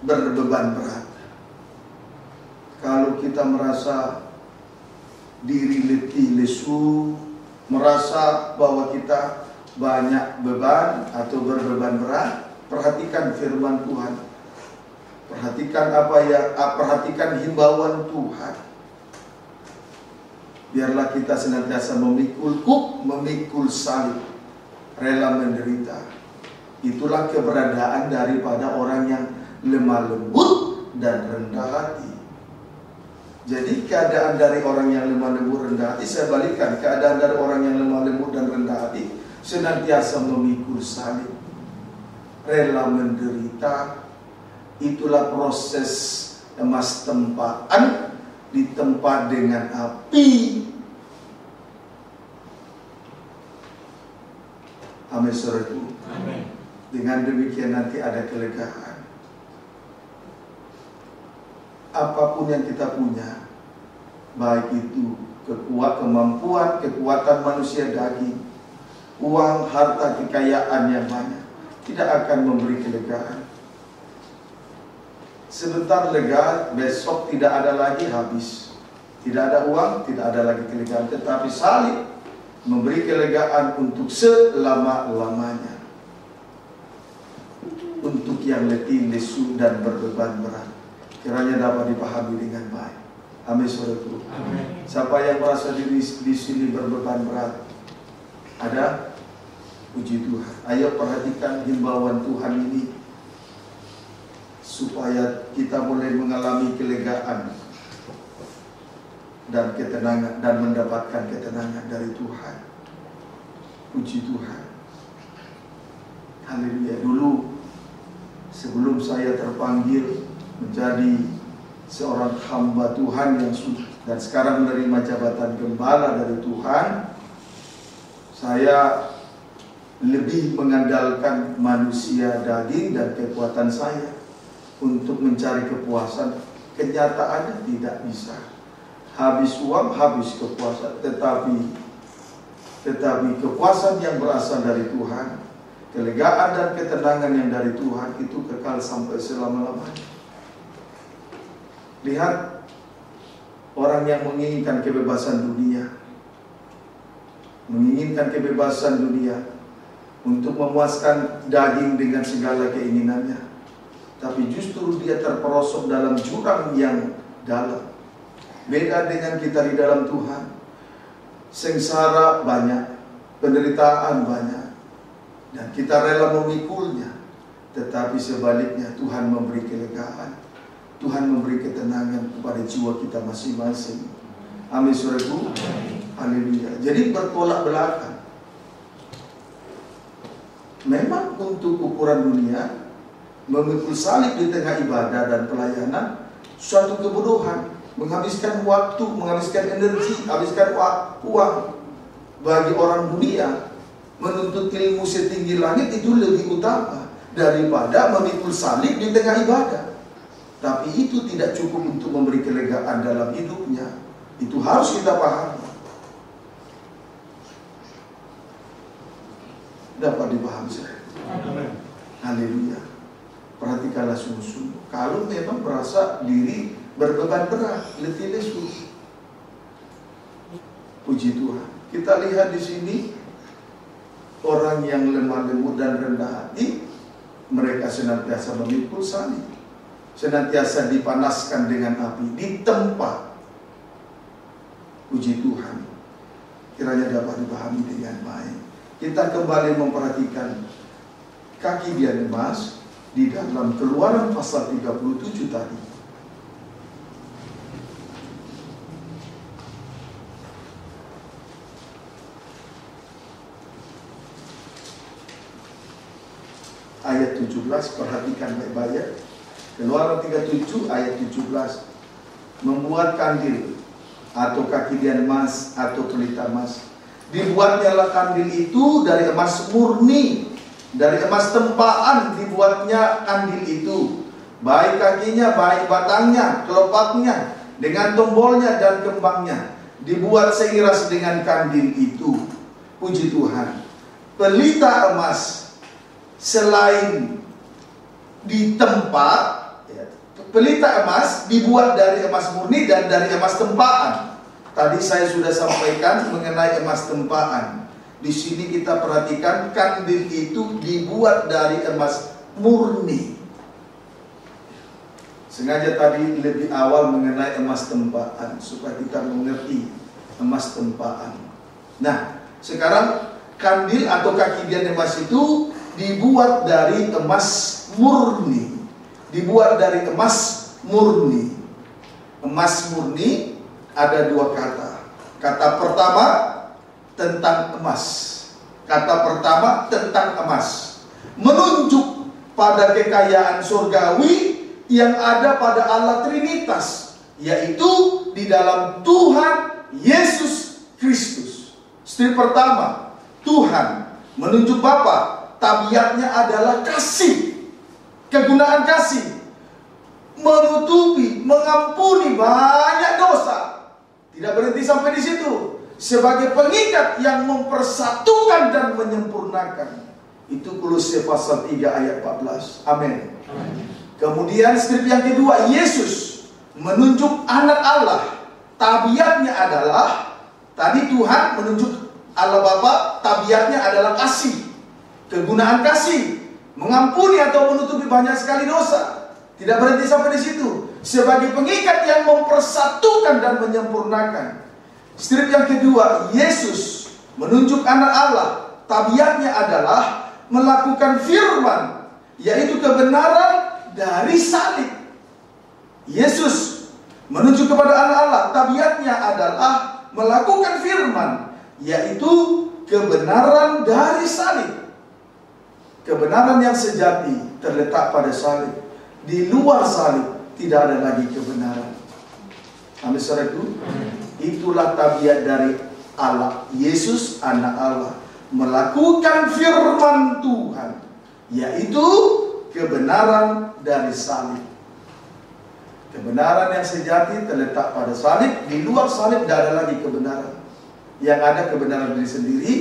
berbeban berat. Kalau kita merasa diri letih, lesu, merasa bahwa kita banyak beban atau berbeban berat, perhatikan firman Tuhan. Perhatikan himbauan Tuhan. Biarlah kita senantiasa memikul salib, rela menderita. Itulah keberadaan daripada orang yang lemah lembut dan rendah hati. Jadi keadaan dari orang yang lemah lembut rendah hati, saya balikkan, keadaan dari orang yang lemah lembut dan rendah hati senantiasa memikul salib, rela menderita. Itulah proses emas tempaan ditempa dengan api. Amin, saudaraku. Amin. Dengan demikian nanti ada kelegaan. Apapun yang kita punya, baik itu kemampuan, kekuatan manusia daging, uang, harta, kekayaan yang banyak, tidak akan memberi kelegaan. Sebentar lega, besok tidak ada lagi, habis. Tidak ada uang, tidak ada lagi kelegaan. Tetapi salib memberi kelegaan untuk selama-lamanya. Untuk yang letih, lesu, dan berbeban berat. Kiranya dapat dipahami dengan baik. Amin, saudaraku. Amin. Siapa yang merasa diri di sini berbeban berat? Ada? Puji Tuhan. Ayo perhatikan himbauan Tuhan ini, supaya kita boleh mengalami kelegaan dan ketenangan, dan mendapatkan ketenangan dari Tuhan. Puji Tuhan. Haleluya. Dulu sebelum saya terpanggil menjadi seorang hamba Tuhan yang dan sekarang menerima jabatan gembala dari Tuhan, saya lebih mengandalkan manusia daging dan kekuatan saya untuk mencari kepuasan. Kenyataannya tidak bisa. Habis uang, habis kepuasan. Tetapi kepuasan yang berasal dari Tuhan, kelegaan dan ketenangan yang dari Tuhan, itu kekal sampai selama-lamanya. Lihat orang yang menginginkan kebebasan dunia, untuk memuaskan daging dengan segala keinginannya, tapi justru dia terperosok dalam jurang yang dalam. Beda dengan kita di dalam Tuhan. Sengsara banyak, penderitaan banyak, dan kita rela memikulnya. Tetapi sebaliknya Tuhan memberi kelegaan, Tuhan memberi ketenangan kepada jiwa kita masing-masing. Amin, saudaraku. Haleluya. Jadi bertolak belakang. Memang untuk ukuran dunia, memikul salib di tengah ibadah dan pelayanan suatu kebodohan, menghabiskan waktu, menghabiskan energi, habiskan uang. Bagi orang dunia, menuntut ilmu setinggi langit itu lebih utama daripada memikul salib di tengah ibadah. Tapi itu tidak cukup untuk memberi kelegaan dalam hidupnya. Itu harus kita pahami. Dapat dipahami saya. Haleluya. Perhatikanlah sungguh-sungguh. Kalau memang merasa diri berbeban berat, letih lesu, puji Tuhan. Kita lihat di sini orang yang lemah lembut dan rendah hati, mereka senantiasa memikul salib, senantiasa dipanaskan dengan api, ditempa. Puji Tuhan. Kiranya dapat dipahami dengan baik. Kita kembali memperhatikan kaki Diademas di dalam Keluaran pasal 37 tadi. Ayat 17, perhatikan baik-baik. Keluaran 37 ayat 17. Membuat kandil atau kaki Diademas atau pelita emas. Dibuatnyalah kandil itu dari emas murni, dari emas tempaan dibuatnya kandil itu, baik kakinya, baik batangnya, kelopaknya, dengan tombolnya dan kembangnya, dibuat seiras dengan kandil itu. Puji Tuhan. Pelita emas selain ditempa, pelita emas dibuat dari emas murni dan dari emas tempaan. Tadi saya sudah sampaikan mengenai emas tempaan. Di sini kita perhatikan kandil itu dibuat dari emas murni. Sengaja tadi lebih awal mengenai emas tempaan supaya kita mengerti emas tempaan. Nah, sekarang kandil atau kaki Diademas itu dibuat dari emas murni. Dibuat dari emas murni. Emas murni ada dua kata. Kata pertama tentang emas. Kata pertama tentang emas, menunjuk pada kekayaan surgawi yang ada pada Allah Trinitas, yaitu di dalam Tuhan Yesus Kristus. Step pertama, Tuhan menunjuk Bapa, tabiatnya adalah kasih. Kegunaan kasih, menutupi, mengampuni banyak dosa. Tidak berhenti sampai di situ. Sebagai pengikat yang mempersatukan dan menyempurnakan. Itu Kolose pasal 3 ayat 14. Amin. Kemudian strip yang kedua, Yesus menunjuk anak Allah. Tabiatnya adalah, tadi Tuhan menunjuk Allah Bapa, tabiatnya adalah kasih. Kegunaan kasih, mengampuni atau menutupi banyak sekali dosa. Tidak berhenti sampai di situ. Sebagai pengikat yang mempersatukan dan menyempurnakan. Strip yang kedua, Yesus menunjuk anak Allah. Tabiatnya adalah melakukan firman, yaitu kebenaran dari salib. Yesus menunjuk kepada anak Allah. Tabiatnya adalah melakukan firman, yaitu kebenaran dari salib. Kebenaran yang sejati terletak pada salib. Di luar salib tidak ada lagi kebenaran. Amin, saudaraku. Itulah tabiat dari Allah. Yesus anak Allah melakukan firman Tuhan, yaitu kebenaran dari salib. Kebenaran yang sejati terletak pada salib. Di luar salib tidak ada lagi kebenaran. Yang ada kebenaran diri sendiri,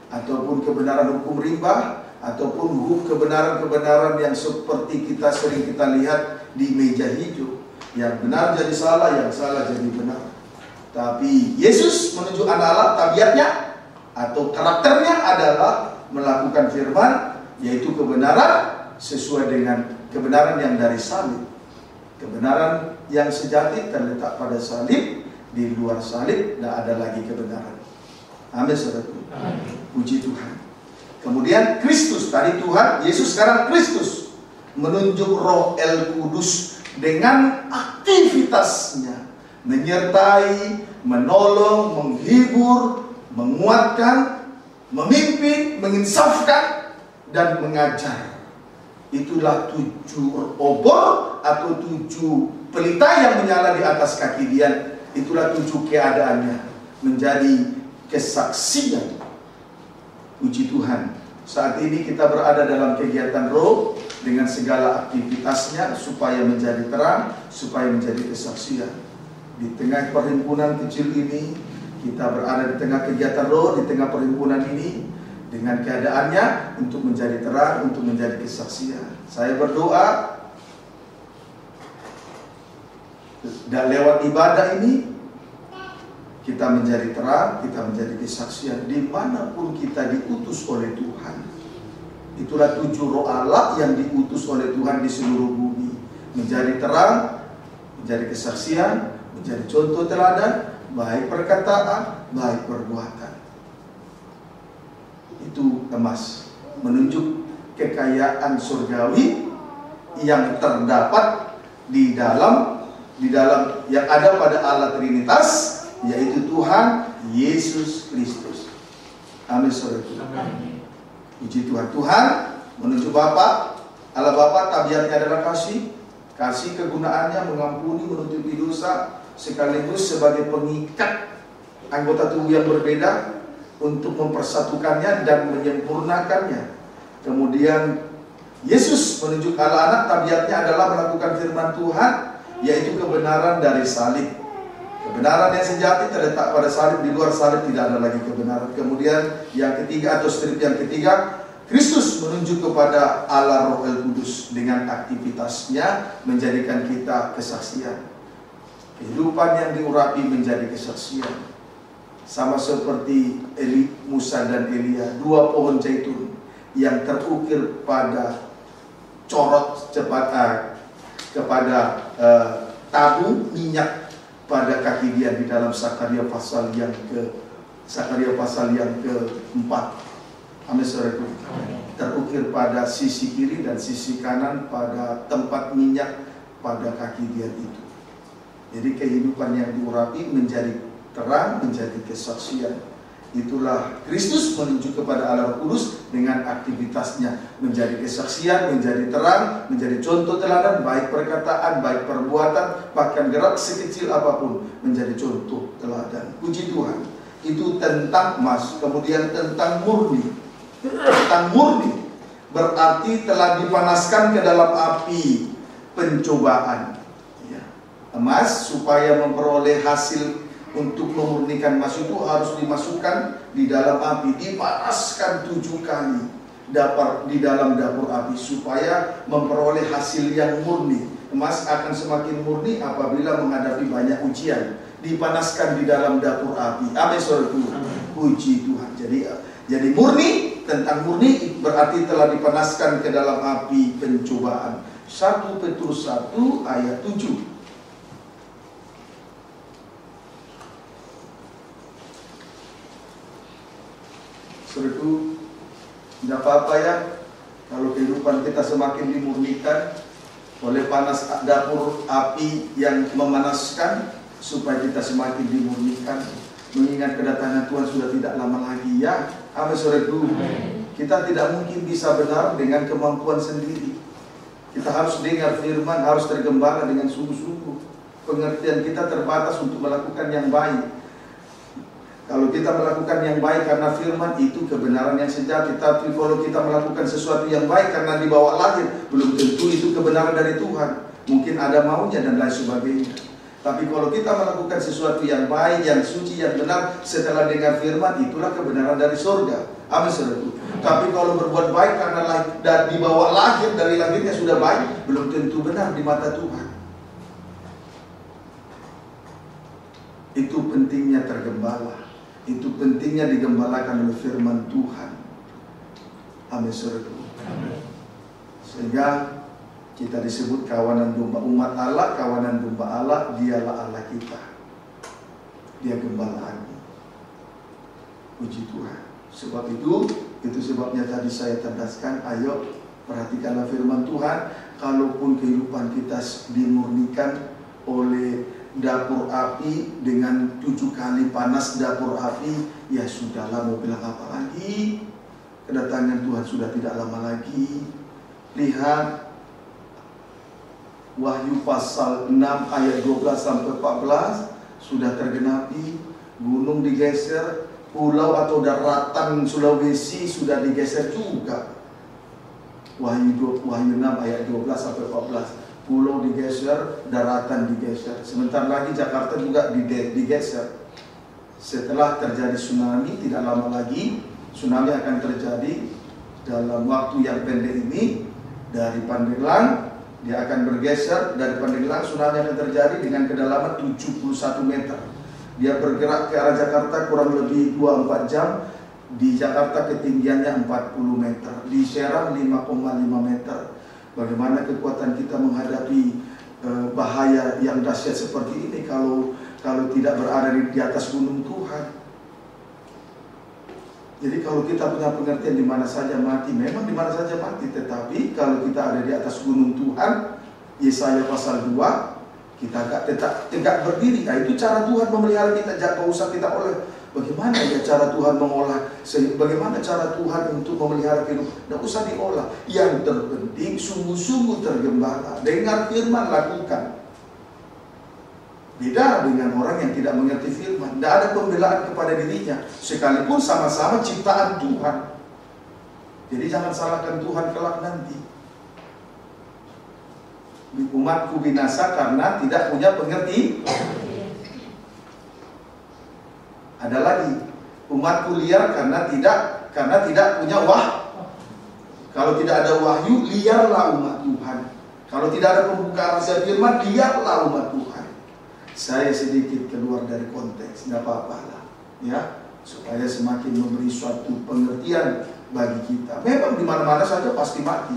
ataupun kebenaran hukum rimba, ataupun kebenaran-kebenaran yang seperti sering kita lihat di meja hijau. Yang benar jadi salah, yang salah jadi benar. Tapi Yesus menunjuk anak Allah, tabiatnya atau karakternya adalah melakukan firman, yaitu kebenaran sesuai dengan kebenaran yang dari salib. Kebenaran yang sejati terletak pada salib. Di luar salib tidak ada lagi kebenaran. Amin, saudaraku. Puji Tuhan. Kemudian Kristus, tadi Tuhan, Yesus, sekarang Kristus menunjuk Roh El Kudus dengan aktivitasnya, menyertai, menolong, menghibur, menguatkan, memimpin, menginsafkan, dan mengajar. Itulah 7 obor atau 7 pelita yang menyala di atas kaki dia. Itulah 7 keadaannya, menjadi kesaksian. Puji Tuhan. Saat ini kita berada dalam kegiatan roh, dengan segala aktivitasnya supaya menjadi terang, supaya menjadi kesaksian. Di tengah perhimpunan kecil ini, kita berada di tengah kegiatan roh, di tengah perhimpunan ini, dengan keadaannya untuk menjadi terang, untuk menjadi kesaksian. Saya berdoa dan lewat ibadah ini kita menjadi terang, kita menjadi kesaksian dimanapun kita diutus oleh Tuhan. Itulah 7 roh Allah yang diutus oleh Tuhan di seluruh bumi. Menjadi terang, menjadi kesaksian, menjadi contoh teladan, baik perkataan, baik perbuatan. Itu emas, menunjuk kekayaan surgawi yang terdapat di dalam yang ada pada Allah Trinitas, yaitu Tuhan Yesus Kristus. Amin, saudara. Puji Tuhan. Tuhan menunjuk Bapa, Allah Bapa tabiatnya adalah kasih. Kasih kegunaannya mengampuni, menutupi dosa, sekaligus sebagai pengikat anggota tubuh yang berbeda untuk mempersatukannya dan menyempurnakannya. Kemudian Yesus menunjuk Allah Anak, tabiatnya adalah melakukan firman Tuhan, yaitu kebenaran dari salib. Kebenaran yang sejati terletak pada salib, di luar salib tidak ada lagi kebenaran. Kemudian yang ketiga atau strip yang ketiga, Kristus menunjuk kepada Allah Roh El Kudus dengan aktivitasnya menjadikan kita kesaksian. Kehidupan yang diurapi menjadi kesaksian. Sama seperti Musa dan Elia, 2 pohon zaitun yang terukir pada corot kepada tabung minyak pada kaki dia di dalam Sakaria pasal yang ke-4. Amin, saudaraku. Terukir pada sisi kiri dan sisi kanan pada tempat minyak pada kaki dia itu. Jadi kehidupan yang diurapi menjadi terang, menjadi kesaksian. Itulah Kristus menunjuk kepada Allah Kudus dengan aktivitasnya menjadi kesaksian, menjadi terang, menjadi contoh teladan, baik perkataan, baik perbuatan, bahkan gerak sekecil apapun menjadi contoh teladan. Puji Tuhan. Itu tentang emas. Kemudian tentang murni. Tentang murni berarti telah dipanaskan ke dalam api pencobaan. Ya. Emas supaya memperoleh hasil. Untuk memurnikan emas itu harus dimasukkan di dalam api, dipanaskan 7 kali di dalam dapur api supaya memperoleh hasil yang murni. Emas akan semakin murni apabila menghadapi banyak ujian. Dipanaskan di dalam dapur api. Amin, saudaraku. Puji Tuhan. Jadi murni, tentang murni berarti telah dipanaskan ke dalam api pencobaan. 1 Petrus 1 ayat 7. Saudaraku, tidak apa-apa ya kalau kehidupan kita semakin dimurnikan oleh panas dapur api yang memanaskan, supaya kita semakin dimurnikan, mengingat kedatangan Tuhan sudah tidak lama lagi ya. Amin, saudaraku. Kita tidak mungkin bisa benar dengan kemampuan sendiri. Kita harus dengar firman, harus tergembala dengan sungguh-sungguh. Pengertian kita terbatas untuk melakukan yang baik. Kalau kita melakukan yang baik karena firman, itu kebenaran yang sejati. Tapi kalau kita melakukan sesuatu yang baik karena dibawa lahir, belum tentu itu kebenaran dari Tuhan. Mungkin ada maunya dan lain sebagainya. Tapi kalau kita melakukan sesuatu yang baik, yang suci, yang benar setelah dengar firman, itulah kebenaran dari surga. Amin, saudaraku. Tapi kalau berbuat baik karena dibawa lahir, dari lahirnya sudah baik, belum tentu benar di mata Tuhan. Itu pentingnya tergembala. Itu pentingnya digembalakan oleh firman Tuhan. Amin, saudaraku. Sehingga kita disebut kawanan domba umat Allah, kawanan domba Allah, dialah Allah kita. Dia gembala. Puji Tuhan. Sebab itu sebabnya tadi saya tandaskan, ayo perhatikanlah firman Tuhan. Kalaupun kehidupan kita dimurnikan oleh dapur api dengan 7 kali panas dapur api, ya sudahlah, mau bilang apa lagi? Kedatangan Tuhan sudah tidak lama lagi. Lihat Wahyu pasal 6 ayat 12 sampai 14 sudah tergenapi. Gunung digeser, pulau atau daratan Sulawesi sudah digeser juga. Wahyu 6 ayat 12 sampai 14. Pulau digeser, daratan digeser. Sebentar lagi Jakarta juga digeser. Setelah terjadi tsunami, tidak lama lagi tsunami akan terjadi dalam waktu yang pendek ini. Dari Pandeglang dia akan bergeser, dari Pandeglang tsunami akan terjadi dengan kedalaman 71 meter. Dia bergerak ke arah Jakarta kurang lebih 2-4 jam. Di Jakarta ketinggiannya 40 meter, di Serang 5,5 meter. Bagaimana kekuatan kita menghadapi bahaya yang dahsyat seperti ini kalau tidak berada di atas gunung Tuhan. Jadi kalau kita punya pengertian di mana saja mati, memang di mana saja mati. Tetapi kalau kita ada di atas gunung Tuhan, Yesaya pasal 2, kita tegak berdiri. Nah, itu cara Tuhan memelihara kita. Jangan usah kita oleh. Bagaimana ya cara Tuhan mengolah? Bagaimana cara Tuhan untuk memelihara hidup? Tidak usah diolah. Yang terpenting sungguh-sungguh tergembala. Dengar firman, lakukan. Beda dengan orang yang tidak mengerti firman. Tidak ada pembelaan kepada dirinya, sekalipun sama-sama ciptaan Tuhan. Jadi jangan salahkan Tuhan kelak nanti. Umatku binasa karena tidak punya pengerti. Ada lagi, umatku liar karena tidak punya Kalau tidak ada wahyu, liarlah umat Tuhan. Kalau tidak ada pembukaan rahasia firman, liarlah umat Tuhan. Saya sedikit keluar dari konteks, tidak apa-apa lah, ya, supaya semakin memberi suatu pengertian bagi kita. Memang di mana-mana saja pasti mati,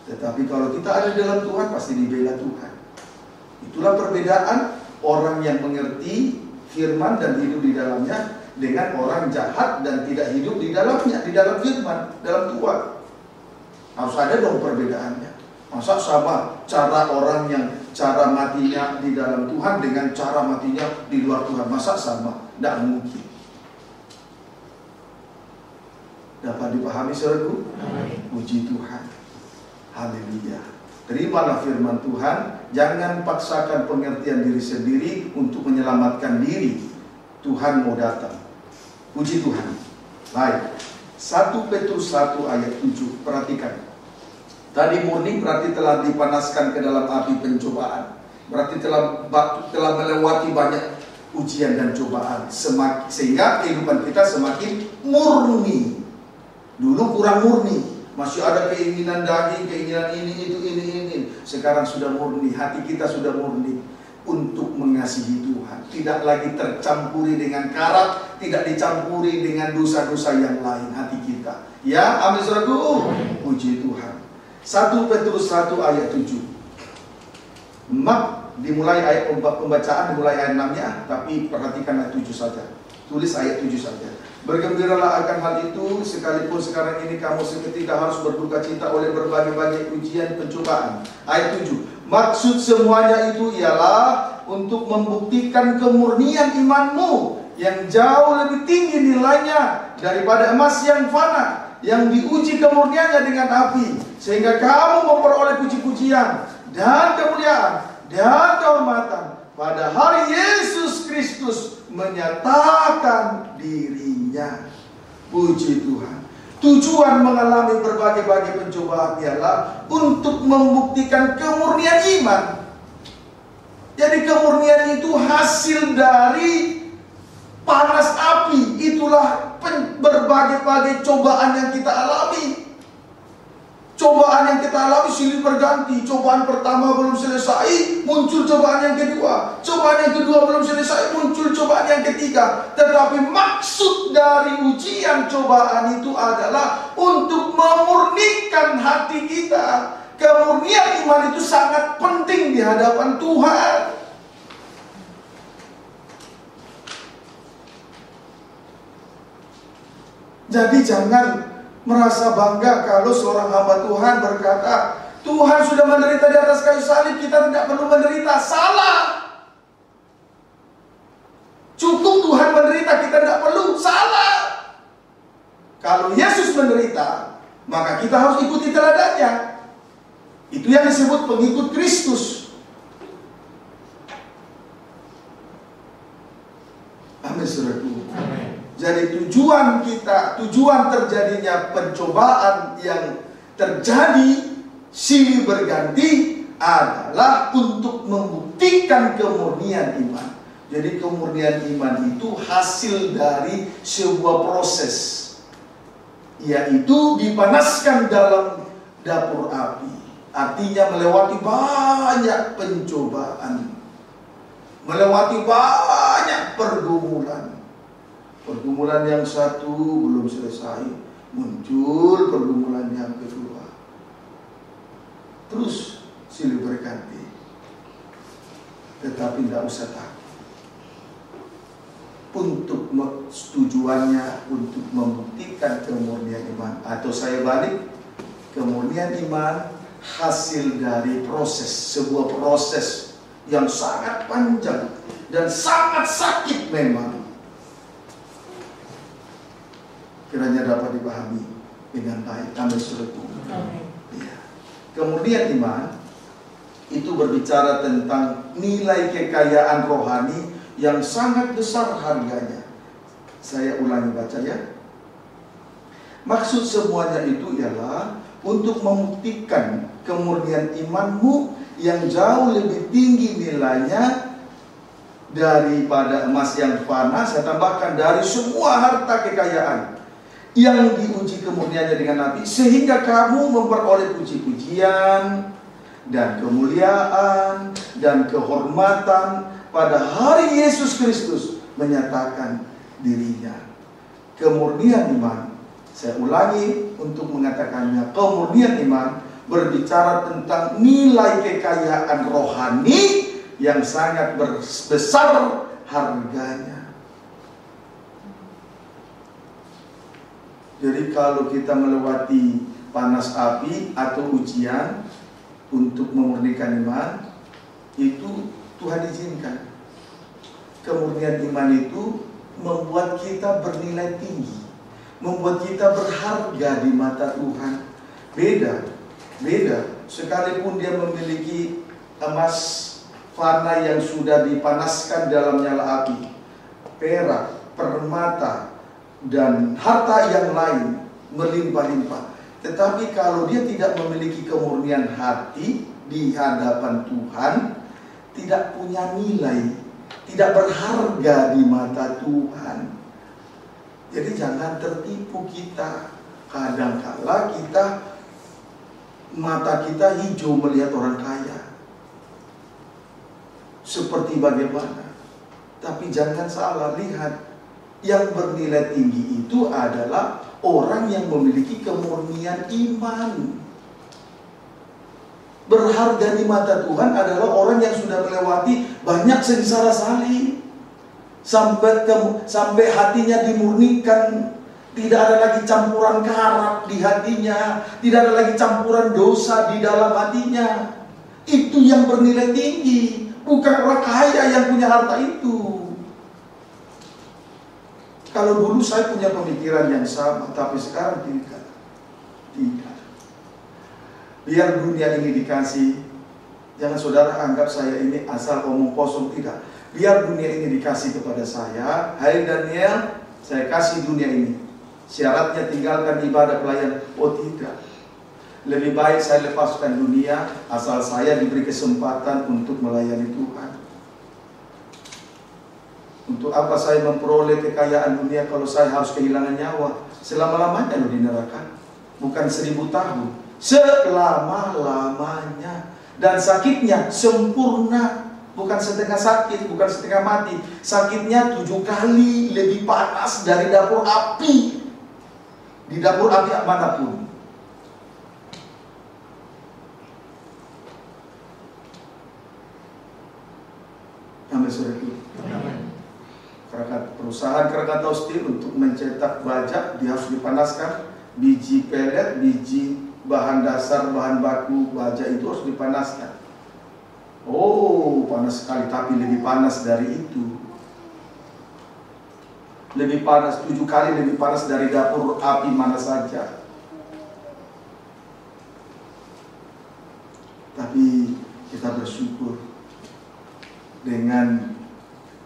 tetapi kalau kita ada dalam Tuhan pasti dibela Tuhan. Itulah perbedaan orang yang mengerti firman dan hidup di dalamnya dengan orang jahat dan tidak hidup di dalamnya, di dalam firman, dalam Tuhan. Harus ada dong perbedaannya. Masa sama cara orang yang cara matinya di dalam Tuhan dengan cara matinya di luar Tuhan? Masa sama? Tidak mungkin. Dapat dipahami saudaraku? Puji Tuhan. Haleluya. Terimalah firman Tuhan. Jangan paksakan pengertian diri sendiri untuk menyelamatkan diri. Tuhan mau datang. Puji Tuhan. Baik. 1 Petrus 1 ayat 7. Perhatikan. Tadi murni berarti telah dipanaskan ke dalam api pencobaan. Berarti telah melewati banyak ujian dan cobaan. Sehingga kehidupan kita semakin murni. Dulu kurang murni. Masih ada keinginan daging, keinginan ini. Sekarang sudah murni. Hati kita sudah murni untuk mengasihi Tuhan. Tidak lagi tercampuri dengan karat, tidak dicampuri dengan dosa-dosa yang lain hati kita. Ya, amin saudaraku. Puji Tuhan. 1 Petrus 1 ayat 7. Dimulai ayat pembacaan, dimulai ayat 6-nya, tapi perhatikan ayat 7 saja. Tulis ayat 7 saja. Bergembiralah akan hal itu, sekalipun sekarang ini kamu seketika harus berduka cita oleh berbagai-bagai ujian pencobaan. Ayat 7. Maksud semuanya itu ialah untuk membuktikan kemurnian imanmu yang jauh lebih tinggi nilainya daripada emas yang fana, yang diuji kemurniannya dengan api, sehingga kamu memperoleh puji-pujian dan kemuliaan dan kehormatan pada hari Yesus Kristus menyatakan dirinya. Puji Tuhan. Tujuan mengalami berbagai-bagai pencobaan ialah untuk membuktikan kemurnian iman. Jadi kemurnian itu hasil dari panas api. Itulah berbagai-bagai cobaan yang kita alami. Cobaan yang kita alami silih berganti. Cobaan pertama belum selesai, muncul cobaan yang kedua. Cobaan yang kedua belum selesai, muncul cobaan yang ketiga. Tetapi maksud dari ujian cobaan itu adalah untuk memurnikan hati kita. Kemurnian iman itu sangat penting di hadapan Tuhan. Jadi jangan merasa bangga kalau seorang hamba Tuhan berkata, Tuhan sudah menderita di atas kayu salib, kita tidak perlu menderita. Salah. Cukup Tuhan menderita, kita tidak perlu. Salah. Kalau Yesus menderita, maka kita harus ikuti teladannya. Itu yang disebut pengikut Kristus. Amin, saudaraku. Jadi tujuan terjadinya pencobaan yang terjadi silih berganti adalah untuk membuktikan kemurnian iman. Jadi kemurnian iman itu hasil dari sebuah proses, yaitu dipanaskan dalam dapur api. Artinya melewati banyak pencobaan, melewati banyak pergumulan. Pergumulan yang satu belum selesai, muncul pergumulan yang kedua. Terus silih berganti. Tetapi tidak usah takut. Untuk tujuannya untuk membuktikan kemurnian iman, atau saya balik, kemurnian iman hasil dari proses, sebuah proses yang sangat panjang dan sangat sakit memang. Kiranya dapat dipahami dengan baik. Amin. Ya. Kemurnian iman itu berbicara tentang nilai kekayaan rohani yang sangat besar harganya. Saya ulangi baca ya. Maksud semuanya itu ialah untuk membuktikan kemurnian imanmu yang jauh lebih tinggi nilainya daripada emas yang fana. Saya tambahkan dari semua harta kekayaan yang diuji kemurniannya dengan api, sehingga kamu memperoleh puji-pujian dan kemuliaan dan kehormatan pada hari Yesus Kristus menyatakan dirinya. Kemurnian iman, saya ulangi untuk mengatakannya, kemurnian iman berbicara tentang nilai kekayaan rohani yang sangat besar harganya. Jadi kalau kita melewati panas api atau ujian untuk memurnikan iman, itu Tuhan izinkan. Kemurnian iman itu membuat kita bernilai tinggi, membuat kita berharga di mata Tuhan. Beda. Sekalipun dia memiliki emas fana yang sudah dipanaskan dalam nyala api, perak, permata, dan harta yang lain melimpah-limpah. Tetapi kalau dia tidak memiliki kemurnian hati di hadapan Tuhan, tidak punya nilai, tidak berharga di mata Tuhan. Jadi jangan tertipu kita. Kadang-kala mata kita hijau melihat orang kaya, seperti bagaimana. Tapi jangan salah lihat, yang bernilai tinggi itu adalah orang yang memiliki kemurnian iman. Berharga di mata Tuhan adalah orang yang sudah melewati banyak sengsara salib, sampai hatinya dimurnikan. Tidak ada lagi campuran karat di hatinya, tidak ada lagi campuran dosa di dalam hatinya. Itu yang bernilai tinggi, bukan orang kaya yang punya harta itu. Kalau dulu saya punya pemikiran yang sama, tapi sekarang tidak. Biar dunia ini dikasih, jangan saudara anggap saya ini asal omong kosong, tidak. Biar dunia ini dikasih kepada saya, hai Daniel, saya kasih dunia ini. Syaratnya tinggalkan ibadah pelayan. Oh tidak. Lebih baik saya lepaskan dunia, asal saya diberi kesempatan untuk melayani Tuhan. Untuk apa saya memperoleh kekayaan dunia kalau saya harus kehilangan nyawa selama-lamanya loh di neraka? Bukan 1000 tahun, selama-lamanya. Dan sakitnya sempurna, bukan setengah sakit, bukan setengah mati. Sakitnya 7 kali lebih panas dari dapur api. Di dapur api manapun. Amin, saudara. Perusahaan Krakatau Steel untuk mencetak baja dia harus dipanaskan. Biji pelet, biji bahan dasar, bahan baku baja itu harus dipanaskan. Oh, panas sekali, tapi lebih panas dari itu. Lebih panas, 7 kali lebih panas dari dapur api mana saja. Tapi kita bersyukur dengan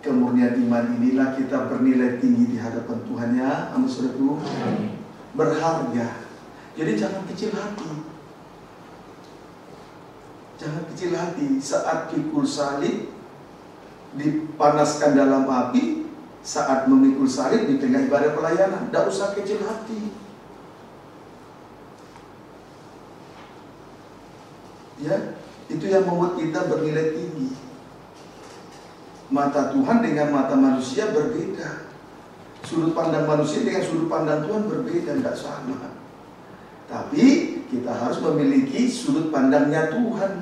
kemurnian iman inilah kita bernilai tinggi di hadapan Tuhan ya. Amin, saudaraku. Berharga. Jadi jangan kecil hati. Jangan kecil hati saat pikul salib, dipanaskan dalam api, saat memikul salib di tengah ibadah pelayanan. Tidak usah kecil hati. Ya, itu yang membuat kita bernilai tinggi. Mata Tuhan dengan mata manusia berbeda. Sudut pandang manusia dengan sudut pandang Tuhan berbeda, tidak sama. Tapi kita harus memiliki sudut pandangnya Tuhan.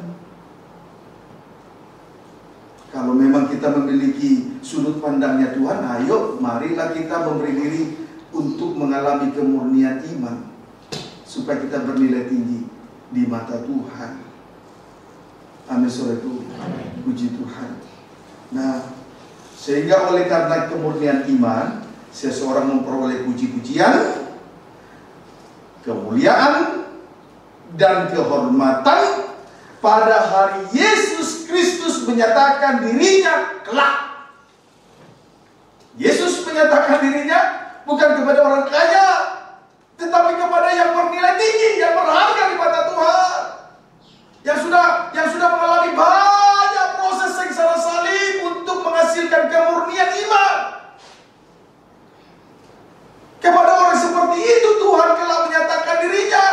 Kalau memang kita memiliki sudut pandangnya Tuhan, ayo marilah kita memberi diri untuk mengalami kemurnian iman, supaya kita bernilai tinggi di mata Tuhan. Amin, saudaraku. Puji Tuhan. Nah, sehingga oleh karena kemurnian iman, seseorang memperoleh puji-pujian, kemuliaan, dan kehormatan pada hari Yesus Kristus menyatakan dirinya kelak. Yesus menyatakan dirinya bukan kepada orang kaya, tetapi kepada yang bernilai tinggi, yang berharga di mata Tuhan, yang sudah mengalami banyak proses sengsara salib untuk menghasilkan kemurnian iman. Kepada orang seperti itu Tuhan telah menyatakan dirinya.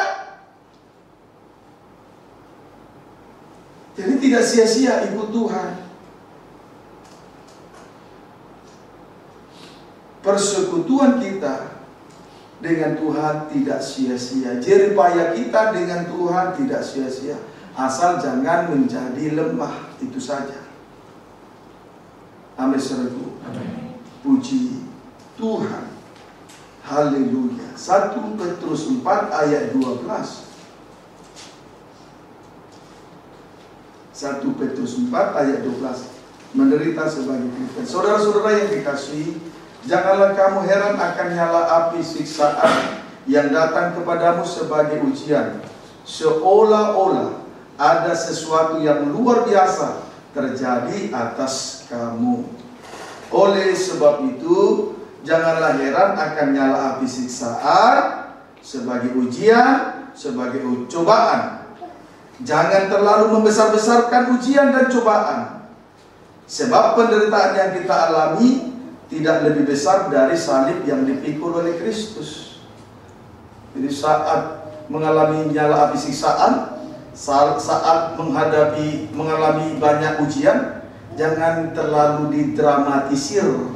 Jadi tidak sia-sia ikut Tuhan. Persekutuan kita dengan Tuhan tidak sia-sia. Jerih payah kita dengan Tuhan tidak sia-sia. Asal jangan menjadi lemah, itu saja. Amin, saudaraku. Puji Tuhan. Haleluya. 1 Petrus 4 ayat 12. 1 Petrus 4 ayat 12. Menderita sebagai Kristen. Saudara-saudara yang dikasihi, janganlah kamu heran akan nyala api siksaan yang datang kepadamu sebagai ujian, seolah-olah ada sesuatu yang luar biasa terjadi atas kamu. Oleh sebab itu, janganlah heran akan nyala api siksaan sebagai ujian, sebagai cobaan. Jangan terlalu membesar-besarkan ujian dan cobaan, sebab penderitaan yang kita alami tidak lebih besar dari salib yang dipikul oleh Kristus. Jadi saat mengalami nyala api siksaan, saat mengalami banyak ujian, jangan terlalu didramatisir,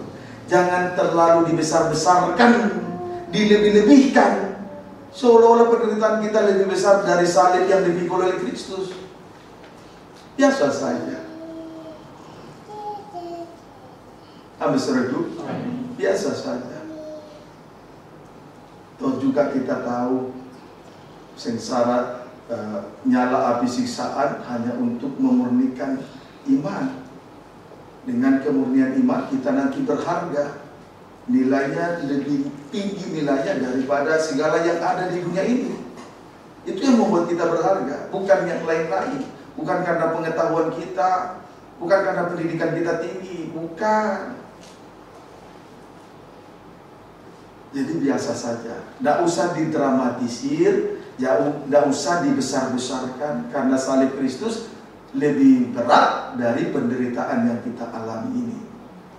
jangan terlalu dibesar-besarkan, dilebih-lebihkan, seolah-olah penderitaan kita lebih besar dari salib yang dipikul oleh Kristus. Biasa saja. Amin, saudaraku. Biasa saja. Toh juga kita tahu sengsara, nyala api siksaan hanya untuk memurnikan iman. Dengan kemurnian iman kita nanti berharga. Nilainya lebih tinggi nilainya daripada segala yang ada di dunia ini. Itu yang membuat kita berharga, bukan yang lain-lain. Bukan karena pengetahuan kita, bukan karena pendidikan kita tinggi, bukan. Jadi biasa saja, tidak usah didramatisir, tidak usah dibesar-besarkan, karena salib Kristus lebih berat dari penderitaan yang kita alami ini.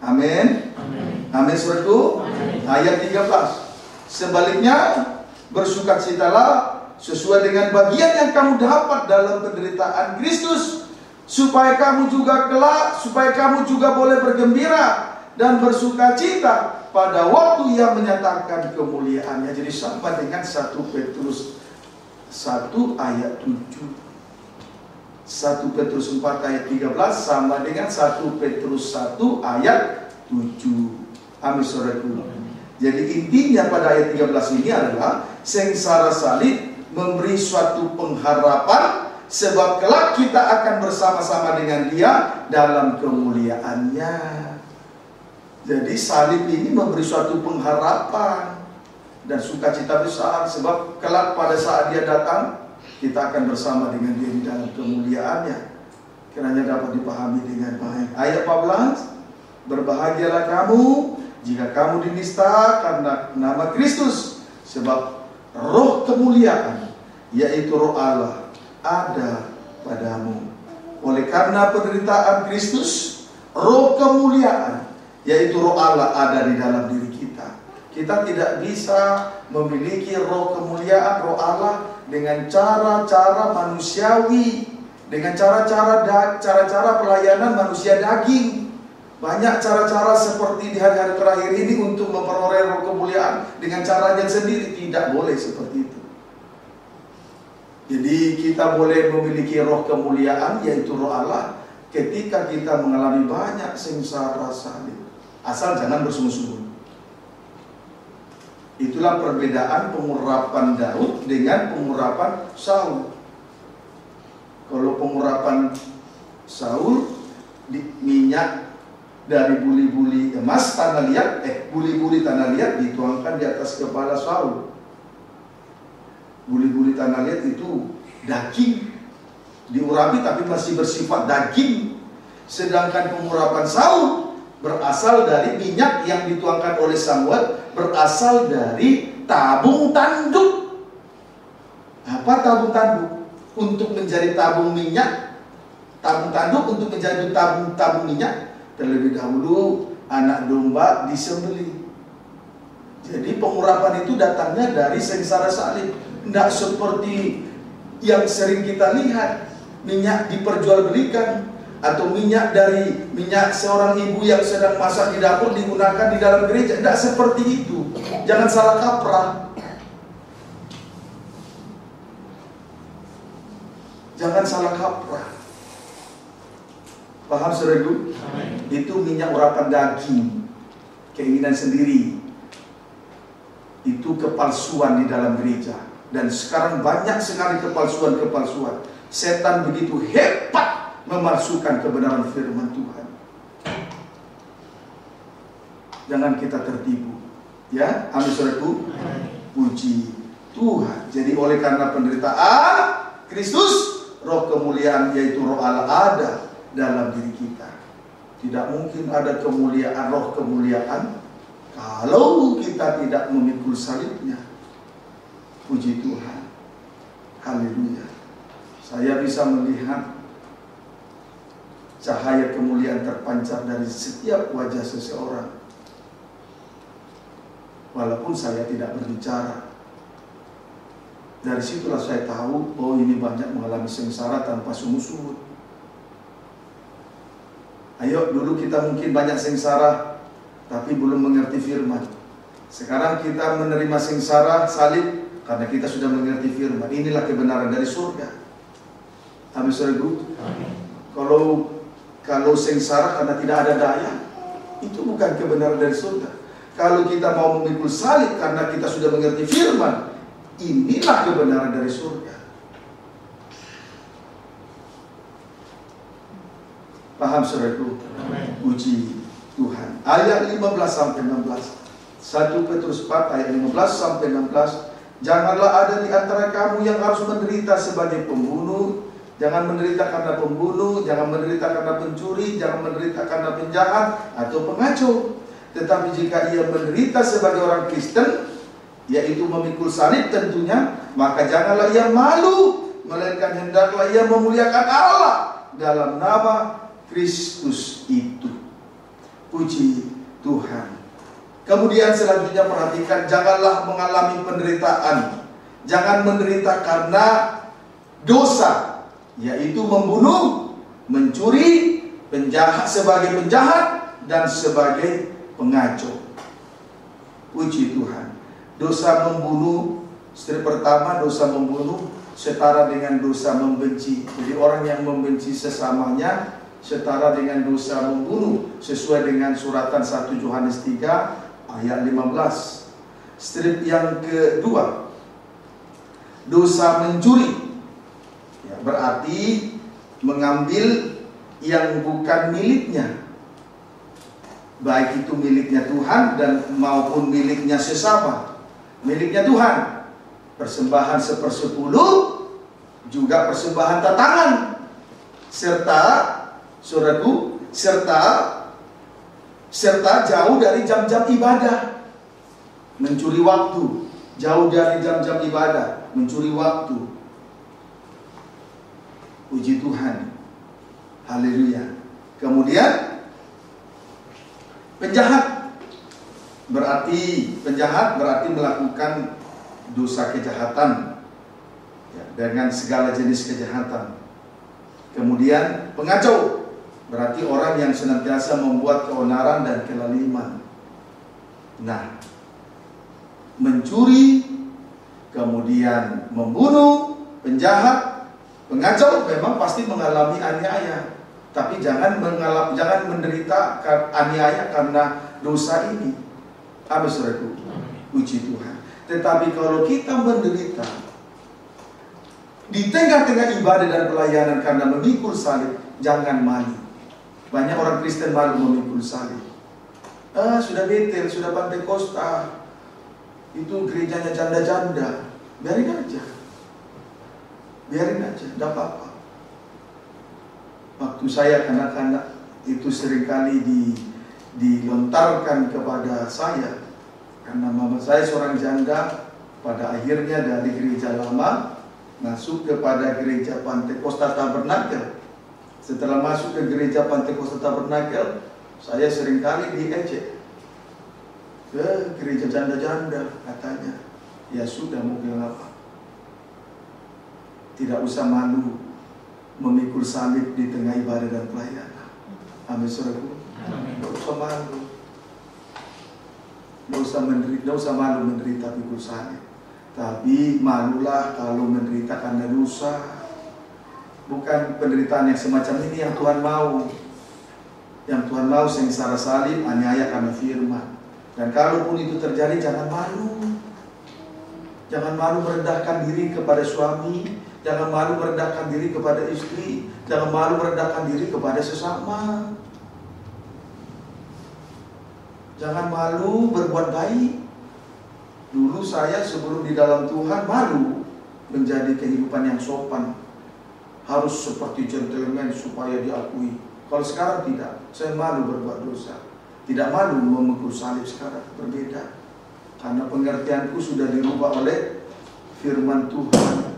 Amin. Amin, saudaraku. Ayat 13. Sebaliknya, bersukacitalah sesuai dengan bagian yang kamu dapat dalam penderitaan Kristus, supaya kamu juga boleh bergembira dan bersukacita pada waktu Ia menyatakan kemuliaannya. Jadi sama dengan 1 Petrus 1 ayat 7. 1 Petrus 4 ayat 13 sama dengan 1 Petrus 1 ayat 7. Amin, saudaraku. Jadi intinya pada ayat 13 ini adalah sengsara salib memberi suatu pengharapan, sebab kelak kita akan bersama-sama dengan Dia dalam kemuliaannya. Jadi salib ini memberi suatu pengharapan dan sukacita besar, sebab kelak pada saat Dia datang, kita akan bersama dengan Dia di dalam kemuliaannya. Kiranya dapat dipahami dengan baik. Ayat 14, berbahagialah kamu jika kamu dinista karena nama Kristus, sebab roh kemuliaan, yaitu roh Allah, ada padamu. Oleh karena penderitaan Kristus, roh kemuliaan, yaitu roh Allah, ada di dalam diri kita. Kita tidak bisa memiliki roh kemuliaan, roh Allah dengan cara-cara manusiawi, dengan cara-cara pelayanan manusia daging. Banyak cara-cara seperti di hari-hari terakhir ini untuk memperoleh roh kemuliaan dengan caranya sendiri. Tidak boleh seperti itu. Jadi kita boleh memiliki roh kemuliaan, yaitu roh Allah, ketika kita mengalami banyak sengsara salib. Asal jangan bersungguh-sungguh. Itulah perbedaan pengurapan Daud dengan pengurapan Saul. Kalau pengurapan Saul minyak dari buli-buli emas tanah liat, buli-buli tanah liat dituangkan di atas kepala Saul. Buli-buli tanah liat itu daging, diurapi tapi masih bersifat daging. Sedangkan pengurapan Saul berasal dari minyak yang dituangkan oleh Samuel, berasal dari tabung tanduk. Apa tabung tanduk? Untuk menjadi tabung minyak, tabung tanduk untuk menjadi tabung minyak, terlebih dahulu anak domba disembelih. Jadi pengurapan itu datangnya dari sengsara salib. Tidak seperti yang sering kita lihat, minyak diperjualbelikan, atau minyak seorang ibu yang sedang masak di dapur digunakan di dalam gereja. Tidak seperti itu. Jangan salah kaprah. Jangan salah kaprah. Paham saudaraku? Itu minyak urapan daging, keinginan sendiri. Itu kepalsuan di dalam gereja. Dan sekarang banyak sekali kepalsuan-kepalsuan. Setan begitu hebat memalsukan kebenaran firman Tuhan. Jangan kita tertipu. Ya, amin saudaraku. Puji Tuhan. Jadi oleh karena penderitaan Kristus, roh kemuliaan yaitu roh Allah ada dalam diri kita. Tidak mungkin ada kemuliaan, roh kemuliaan, kalau kita tidak memikul salibnya. Puji Tuhan. Haleluya. Saya bisa melihat cahaya kemuliaan terpancar dari setiap wajah seseorang. Walaupun saya tidak berbicara. Dari situlah saya tahu, oh ini banyak mengalami sengsara tanpa sungguh-sungguh. Ayo, dulu kita mungkin banyak sengsara, tapi belum mengerti firman. Sekarang kita menerima sengsara salib karena kita sudah mengerti firman. Inilah kebenaran dari surga. Amin saudaraku. Kalau sengsara karena tidak ada daya, itu bukan kebenaran dari surga. Kalau kita mau memikul salib karena kita sudah mengerti firman, inilah kebenaran dari surga. Paham saudaraku? Puji Tuhan. Ayat 15-16. 1 Petrus 4 ayat 15-16. Janganlah ada di antara kamu yang harus menderita sebagai pembunuh. Jangan menderita karena pembunuh, jangan menderita karena pencuri, jangan menderita karena penjahat atau pengacau. Tetapi jika ia menderita sebagai orang Kristen, yaitu memikul salib tentunya, maka janganlah ia malu, melainkan hendaklah ia memuliakan Allah dalam nama Kristus itu. Puji Tuhan. Kemudian selanjutnya perhatikan, janganlah mengalami penderitaan. Jangan menderita karena dosa, yaitu membunuh, mencuri, penjahat sebagai penjahat, dan sebagai pengacau. Puji Tuhan. Dosa membunuh, pertama dosa membunuh setara dengan dosa membenci. Jadi orang yang membenci sesamanya setara dengan dosa membunuh, sesuai dengan suratan 1 Yohanes 3 ayat 15. Strip yang kedua, dosa mencuri, ya, berarti mengambil yang bukan miliknya, baik itu miliknya Tuhan dan maupun miliknya sesama. Miliknya Tuhan, persembahan 1/10, juga persembahan tatangan, serta saudaraku, serta jauh dari jam-jam ibadah, mencuri waktu. jauh dari jam-jam ibadah, mencuri waktu. Puji Tuhan. Haleluya. Kemudian penjahat berarti melakukan dosa kejahatan ya, dengan segala jenis kejahatan. Kemudian pengacau berarti orang yang senantiasa membuat keonaran dan kelaliman. Nah, mencuri, kemudian membunuh, penjahat, pengacau memang pasti mengalami aniaya. Tapi jangan menderita aniaya karena dosa ini. Amin, saudaraku. Puji Tuhan. Tetapi kalau kita menderita di tengah-tengah ibadah dan pelayanan karena memikul salib, jangan malu. Banyak orang Kristen malu memikul salib. Sudah Betel, sudah Pantekosta, itu gerejanya janda-janda. Biarin aja, tidak apa-apa. Waktu saya kanak-kanak itu seringkali dilontarkan kepada saya karena mama saya seorang janda. Pada akhirnya dari gereja lama masuk kepada gereja Pantekosta Tabernakel. Setelah masuk ke gereja Pantekosta Tabernakel, saya seringkali diejek. Ke gereja janda-janda katanya. Ya sudah, mau bilang apa? Tidak usah malu memikul salib di tengah ibadah dan pelayanan. Amin, saudaraku. Tidak usah malu. Tidak usah malu menderita pikul salib. Tapi malulah kalau menderita karena dosa. Bukan penderitaan yang semacam ini yang Tuhan mau. Yang Tuhan mau sengsara salib, aniaya karena firman. Dan kalaupun itu terjadi, jangan malu. Jangan malu merendahkan diri kepada suami. Jangan malu merendahkan diri kepada istri. Jangan malu merendahkan diri kepada sesama. Jangan malu berbuat baik. Dulu saya sebelum di dalam Tuhan malu menjadi kehidupan yang sopan. Harus seperti gentleman supaya diakui. Kalau sekarang tidak, saya malu berbuat dosa. Tidak malu memikul salib sekarang, berbeda. Karena pengertianku sudah dirubah oleh firman Tuhan.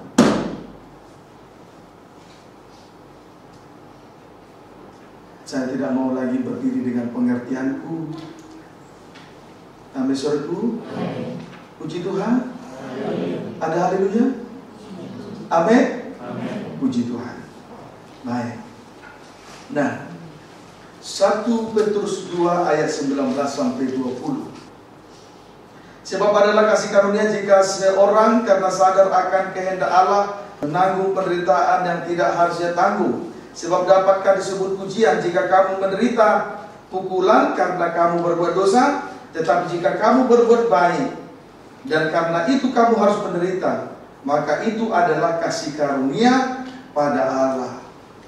Saya tidak mau lagi berdiri dengan pengertianku. Amin, saudaraku. Puji Tuhan. Ada haleluya. Amin. Puji Tuhan. Baik. Nah, 1 Petrus 2 ayat 19 sampai 20. Sebab adalah kasih karunia jika seorang karena sadar akan kehendak Allah menanggung penderitaan yang tidak harusnya tanggung. Sebab dapatkah disebut pujian jika kamu menderita pukulan karena kamu berbuat dosa, tetapi jika kamu berbuat baik dan karena itu kamu harus menderita, maka itu adalah kasih karunia pada Allah.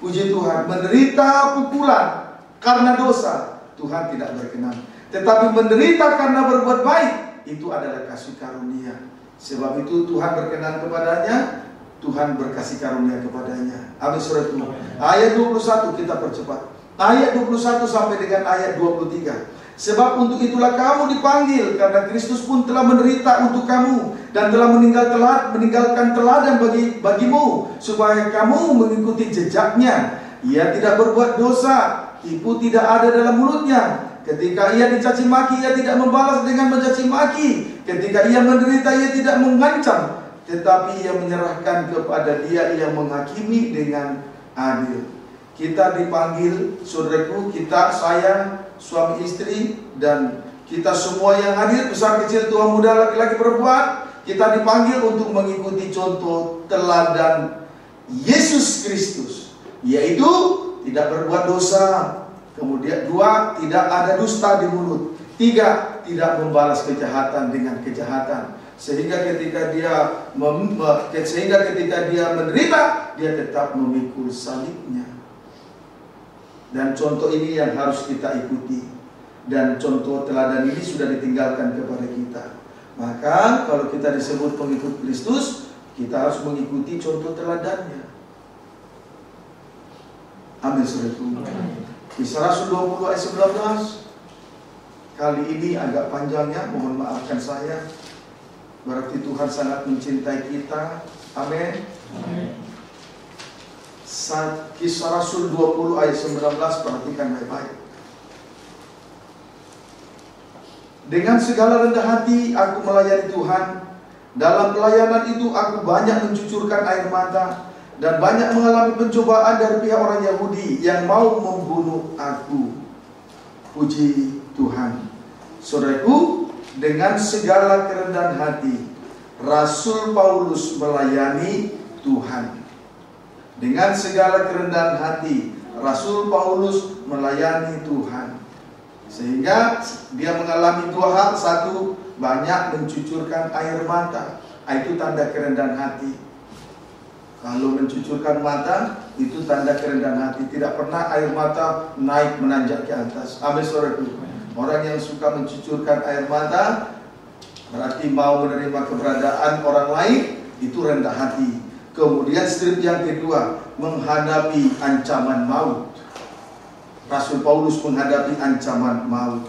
Puji Tuhan, menderita pukulan karena dosa, Tuhan tidak berkenan. Tetapi menderita karena berbuat baik, itu adalah kasih karunia. Sebab itu Tuhan berkenan kepadanya, Tuhan berkasih karunia kepadanya. Amin, saudaraku. Ayat 21 kita percepat. Ayat 21 sampai dengan ayat 23. Sebab untuk itulah kamu dipanggil, karena Kristus pun telah menderita untuk kamu dan telah meninggalkan teladan bagimu, supaya kamu mengikuti jejaknya. Ia tidak berbuat dosa, tipu tidak ada dalam mulutnya. Ketika ia dicaci maki, ia tidak membalas dengan mencaci maki. Ketika ia menderita, ia tidak mengancam, tetapi ia menyerahkan kepada Dia yang menghakimi dengan adil. Kita dipanggil, saudaraku, kita, saya, suami istri, dan kita semua yang hadir, besar kecil, tua muda, laki-laki perempuan, kita dipanggil untuk mengikuti contoh teladan Yesus Kristus, yaitu tidak berbuat dosa. Kemudian 2, tidak ada dusta di mulut. 3, tidak membalas kejahatan dengan kejahatan. Sehingga ketika dia menderita, dia tetap memikul salibnya. Dan contoh ini yang harus kita ikuti. Dan contoh teladan ini sudah ditinggalkan kepada kita. Maka kalau kita disebut pengikut Kristus, kita harus mengikuti contoh teladannya. Amin, saudaraku. Kisah Rasul 20 ayat 19. Kali ini agak panjangnya, mohon maafkan saya. Berarti Tuhan sangat mencintai kita. Amin. Kisah Rasul 20 ayat 19, perhatikan baik-baik. Dengan segala rendah hati aku melayani Tuhan. Dalam pelayanan itu aku banyak mencucurkan air mata dan banyak mengalami pencobaan dari pihak orang Yahudi yang mau membunuh aku. Puji Tuhan. Saudaraku, dengan segala kerendahan hati Rasul Paulus melayani Tuhan. Dengan segala kerendahan hati Rasul Paulus melayani Tuhan. Sehingga dia mengalami dua hal. Satu, banyak mencucurkan air mata. Itu tanda kerendahan hati. Kalau mencucurkan mata, itu tanda kerendahan hati. Tidak pernah air mata naik menanjak ke atas. Amin, saudaraku. Orang yang suka mencucurkan air mata berarti mau menerima keberadaan orang lain, itu rendah hati. Kemudian strip yang kedua, menghadapi ancaman maut. Rasul Paulus menghadapi ancaman maut.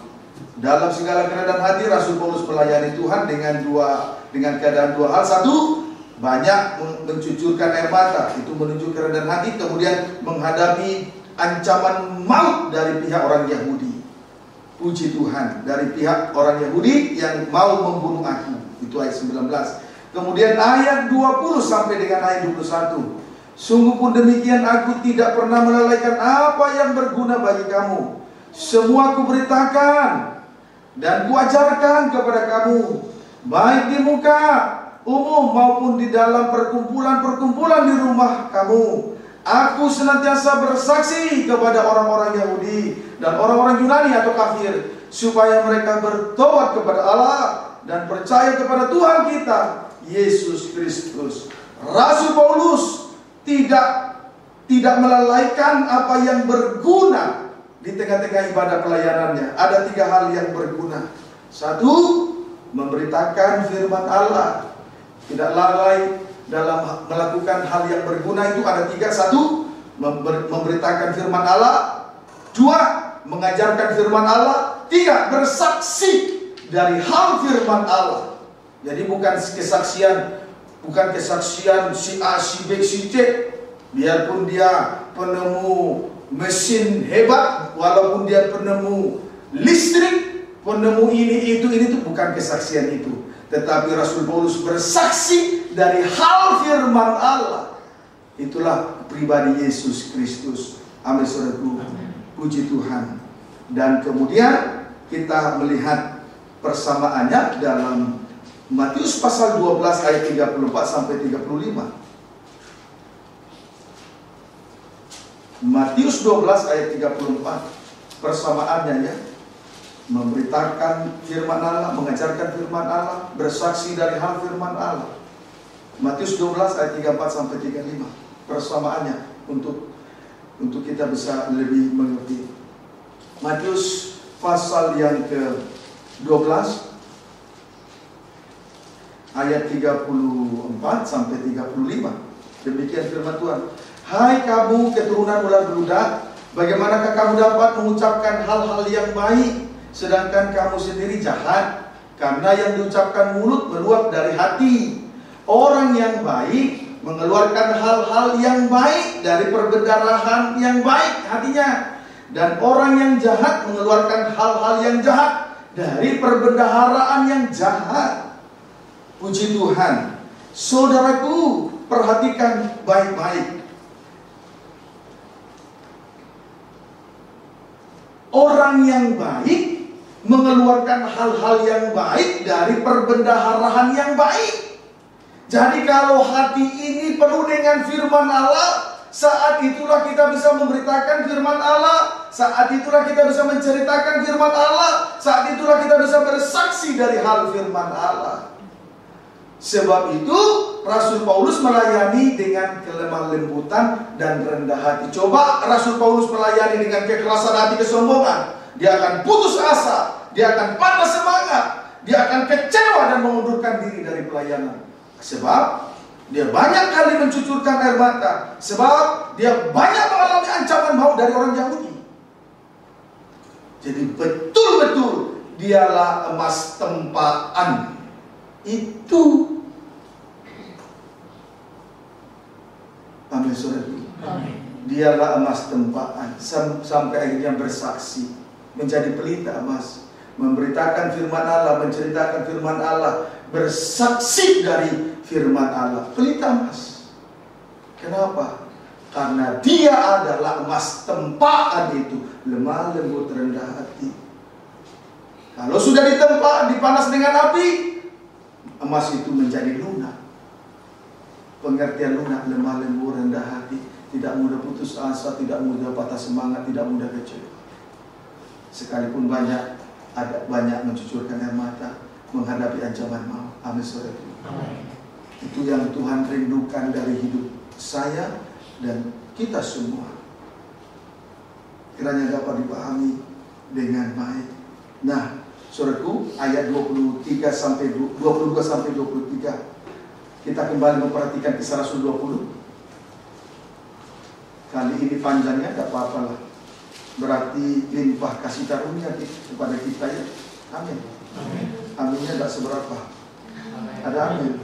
Dalam segala keadaan hati Rasul Paulus melayani Tuhan dengan keadaan dua hal. Satu, banyak mencucurkan air mata, itu menunjukkan kerendahan hati. Kemudian menghadapi ancaman maut dari pihak orang Yahudi. Puji Tuhan, dari pihak orang Yahudi yang mau membunuh aku. Itu ayat 19. Kemudian ayat 20 sampai dengan ayat 21. Sungguh pun demikian aku tidak pernah melalaikan apa yang berguna bagi kamu. Semua kuberitakan dan kuajarkan kepada kamu, baik di muka umum maupun di dalam perkumpulan-perkumpulan di rumah kamu. Aku senantiasa bersaksi kepada orang-orang Yahudi dan orang-orang Yunani atau kafir, supaya mereka bertobat kepada Allah dan percaya kepada Tuhan kita Yesus Kristus. Rasul Paulus tidak melalaikan apa yang berguna di tengah-tengah ibadah pelayanannya. Ada tiga hal yang berguna. Satu, memberitakan firman Allah. Tidak lalai dalam melakukan hal yang berguna, itu ada tiga. Satu, memberitakan firman Allah. Dua, mengajarkan firman Allah. Tiga, bersaksi dari hal firman Allah. Jadi bukan kesaksian si A, si B, si C. Biarpun dia penemu mesin hebat, walaupun dia penemu listrik, penemu ini itu bukan kesaksian itu. Tetapi Rasul Paulus bersaksi dari hal firman Allah. Itulah pribadi Yesus Kristus. Amin, saudaraku. Puji Tuhan. Dan kemudian kita melihat persamaannya dalam Matius pasal 12 ayat 34 sampai 35. Matius 12 ayat 34, persamaannya ya. Memberitakan firman Allah, mengajarkan firman Allah, bersaksi dari hal firman Allah. Matius 12 ayat 34 sampai 35, persamaannya untuk kita bisa lebih mengerti. Matius pasal yang ke-12 ayat 34 sampai 35. Demikian firman Tuhan. Hai kamu keturunan ular beludak, bagaimanakah kamu dapat mengucapkan hal-hal yang baik, sedangkan kamu sendiri jahat? Karena yang diucapkan mulut meluap dari hati. Orang yang baik mengeluarkan hal-hal yang baik dari perbendarahan yang baik hatinya. Dan orang yang jahat mengeluarkan hal-hal yang jahat dari perbendaharaan yang jahat. Puji Tuhan. Saudaraku, perhatikan baik-baik. Orang yang baik mengeluarkan hal-hal yang baik dari perbendaharaan yang baik. Jadi kalau hati ini penuh dengan firman Allah, saat itulah kita bisa memberitakan firman Allah, saat itulah kita bisa menceritakan firman Allah, saat itulah kita bisa bersaksi dari hal firman Allah. Sebab itu Rasul Paulus melayani dengan kelemah lembutan dan rendah hati. Coba Rasul Paulus melayani dengan kekerasan hati, kesombongan, dia akan putus asa, dia akan patah semangat, dia akan kecewa dan mengundurkan diri dari pelayanan. Sebab dia banyak kali mencucurkan air mata, sebab dia banyak mengalami ancaman maut dari orang Yahudi. Jadi betul-betul dialah emas tempaan. Itu amin saudaraku. Dialah emas tempaan, sampai akhirnya bersaksi, menjadi pelita emas, memberitakan firman Allah, menceritakan firman Allah, bersaksi dari firman Allah. Pelita emas. Kenapa? Karena dia adalah emas tempaan itu, lemah lembut rendah hati. Kalau sudah ditempa, dipanas dengan api, emas itu menjadi lunak. Pengertian lunak, lemah lembut rendah hati, tidak mudah putus asa, tidak mudah patah semangat, tidak mudah kecewa. Sekalipun ada banyak mencucurkan air mata, menghadapi ancaman maut. Amin saudara. Itu yang Tuhan rindukan dari hidup saya dan kita semua. Kiranya dapat dipahami dengan baik. Nah, saudaraku, ayat 22 sampai 23. Kita kembali memperhatikan Kisah Rasul 20. Kali ini panjangnya tidak apa-apa lah. Berarti limpah kasih karunia kepada kita ya. Amin. Aminnya tidak seberapa. Ada amin.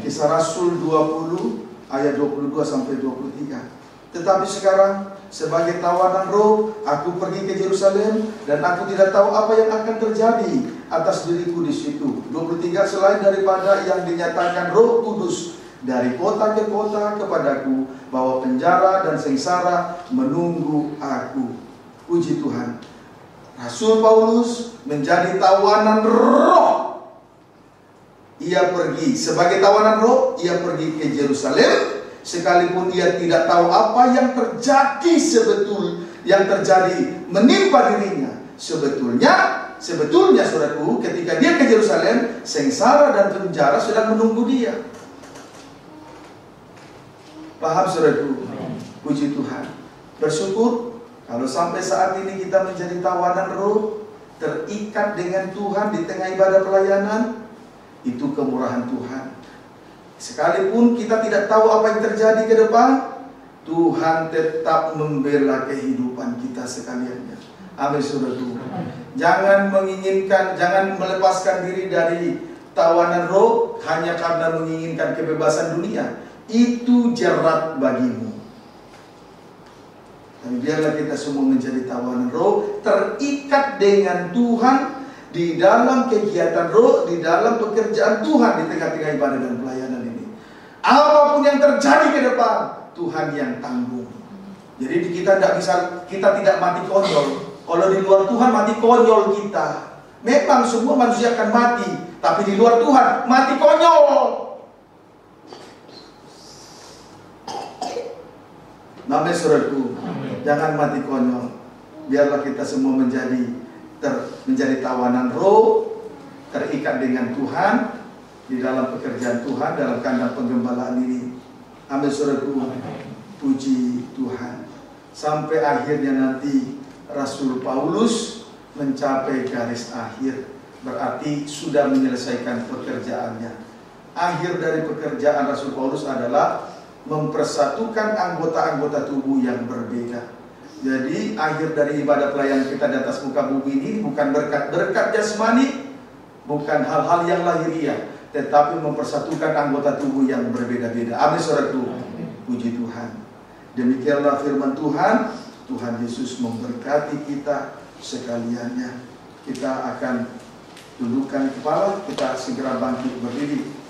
Kisah Rasul 20 ayat 22 sampai 23. Tetapi sekarang sebagai tawanan roh, aku pergi ke Yerusalem dan aku tidak tahu apa yang akan terjadi atas diriku di situ. 23. Selain daripada yang dinyatakan Roh Kudus dari kota ke kota kepadaku, bahwa penjara dan sengsara menunggu aku. Puji Tuhan. Rasul Paulus menjadi tawanan roh. Ia pergi sebagai tawanan roh, ia pergi ke Yerusalem. Sekalipun ia tidak tahu apa yang terjadi yang terjadi menimpa dirinya. Sebetulnya saudaraku, ketika dia ke Yerusalem, sengsara dan penjara sedang menunggu dia. Paham saudaraku? Puji Tuhan. Bersyukur kalau sampai saat ini kita menjadi tawanan roh, terikat dengan Tuhan di tengah ibadah pelayanan. Itu kemurahan Tuhan. Sekalipun kita tidak tahu apa yang terjadi ke depan, Tuhan tetap membela kehidupan kita sekaliannya. Amin saudaraku. Jangan melepaskan diri dari tawanan roh hanya karena menginginkan kebebasan dunia. Itu jerat bagimu. Dan biarlah kita semua menjadi tawanan roh, terikat dengan Tuhan di dalam kegiatan roh, di dalam pekerjaan Tuhan di tengah-tengah ibadah dan pelayanan ini. Apapun yang terjadi ke depan, Tuhan yang tanggung. Jadi kita tidak mati konyol. Kalau di luar Tuhan mati konyol kita. Memang semua manusia akan mati, tapi di luar Tuhan mati konyol. Amin saudaraku. Jangan mati konyol. Biarlah kita semua menjadi tawanan roh, terikat dengan Tuhan di dalam pekerjaan Tuhan, dalam kandang penggembalaan ini. Amin saudaraku. Puji Tuhan. Sampai akhirnya nanti Rasul Paulus mencapai garis akhir, berarti sudah menyelesaikan pekerjaannya. Akhir dari pekerjaan Rasul Paulus adalah mempersatukan anggota-anggota tubuh yang berbeda. Jadi akhir dari ibadah pelayanan kita di atas muka bumi ini bukan berkat-berkat jasmani, bukan hal-hal yang lahiriah, tetapi mempersatukan anggota tubuh yang berbeda-beda. Amin saudaraku. Puji Tuhan. Demikianlah firman Tuhan. Tuhan Yesus memberkati kita sekaliannya. Kita akan tundukkan kepala, kita segera bangkit berdiri.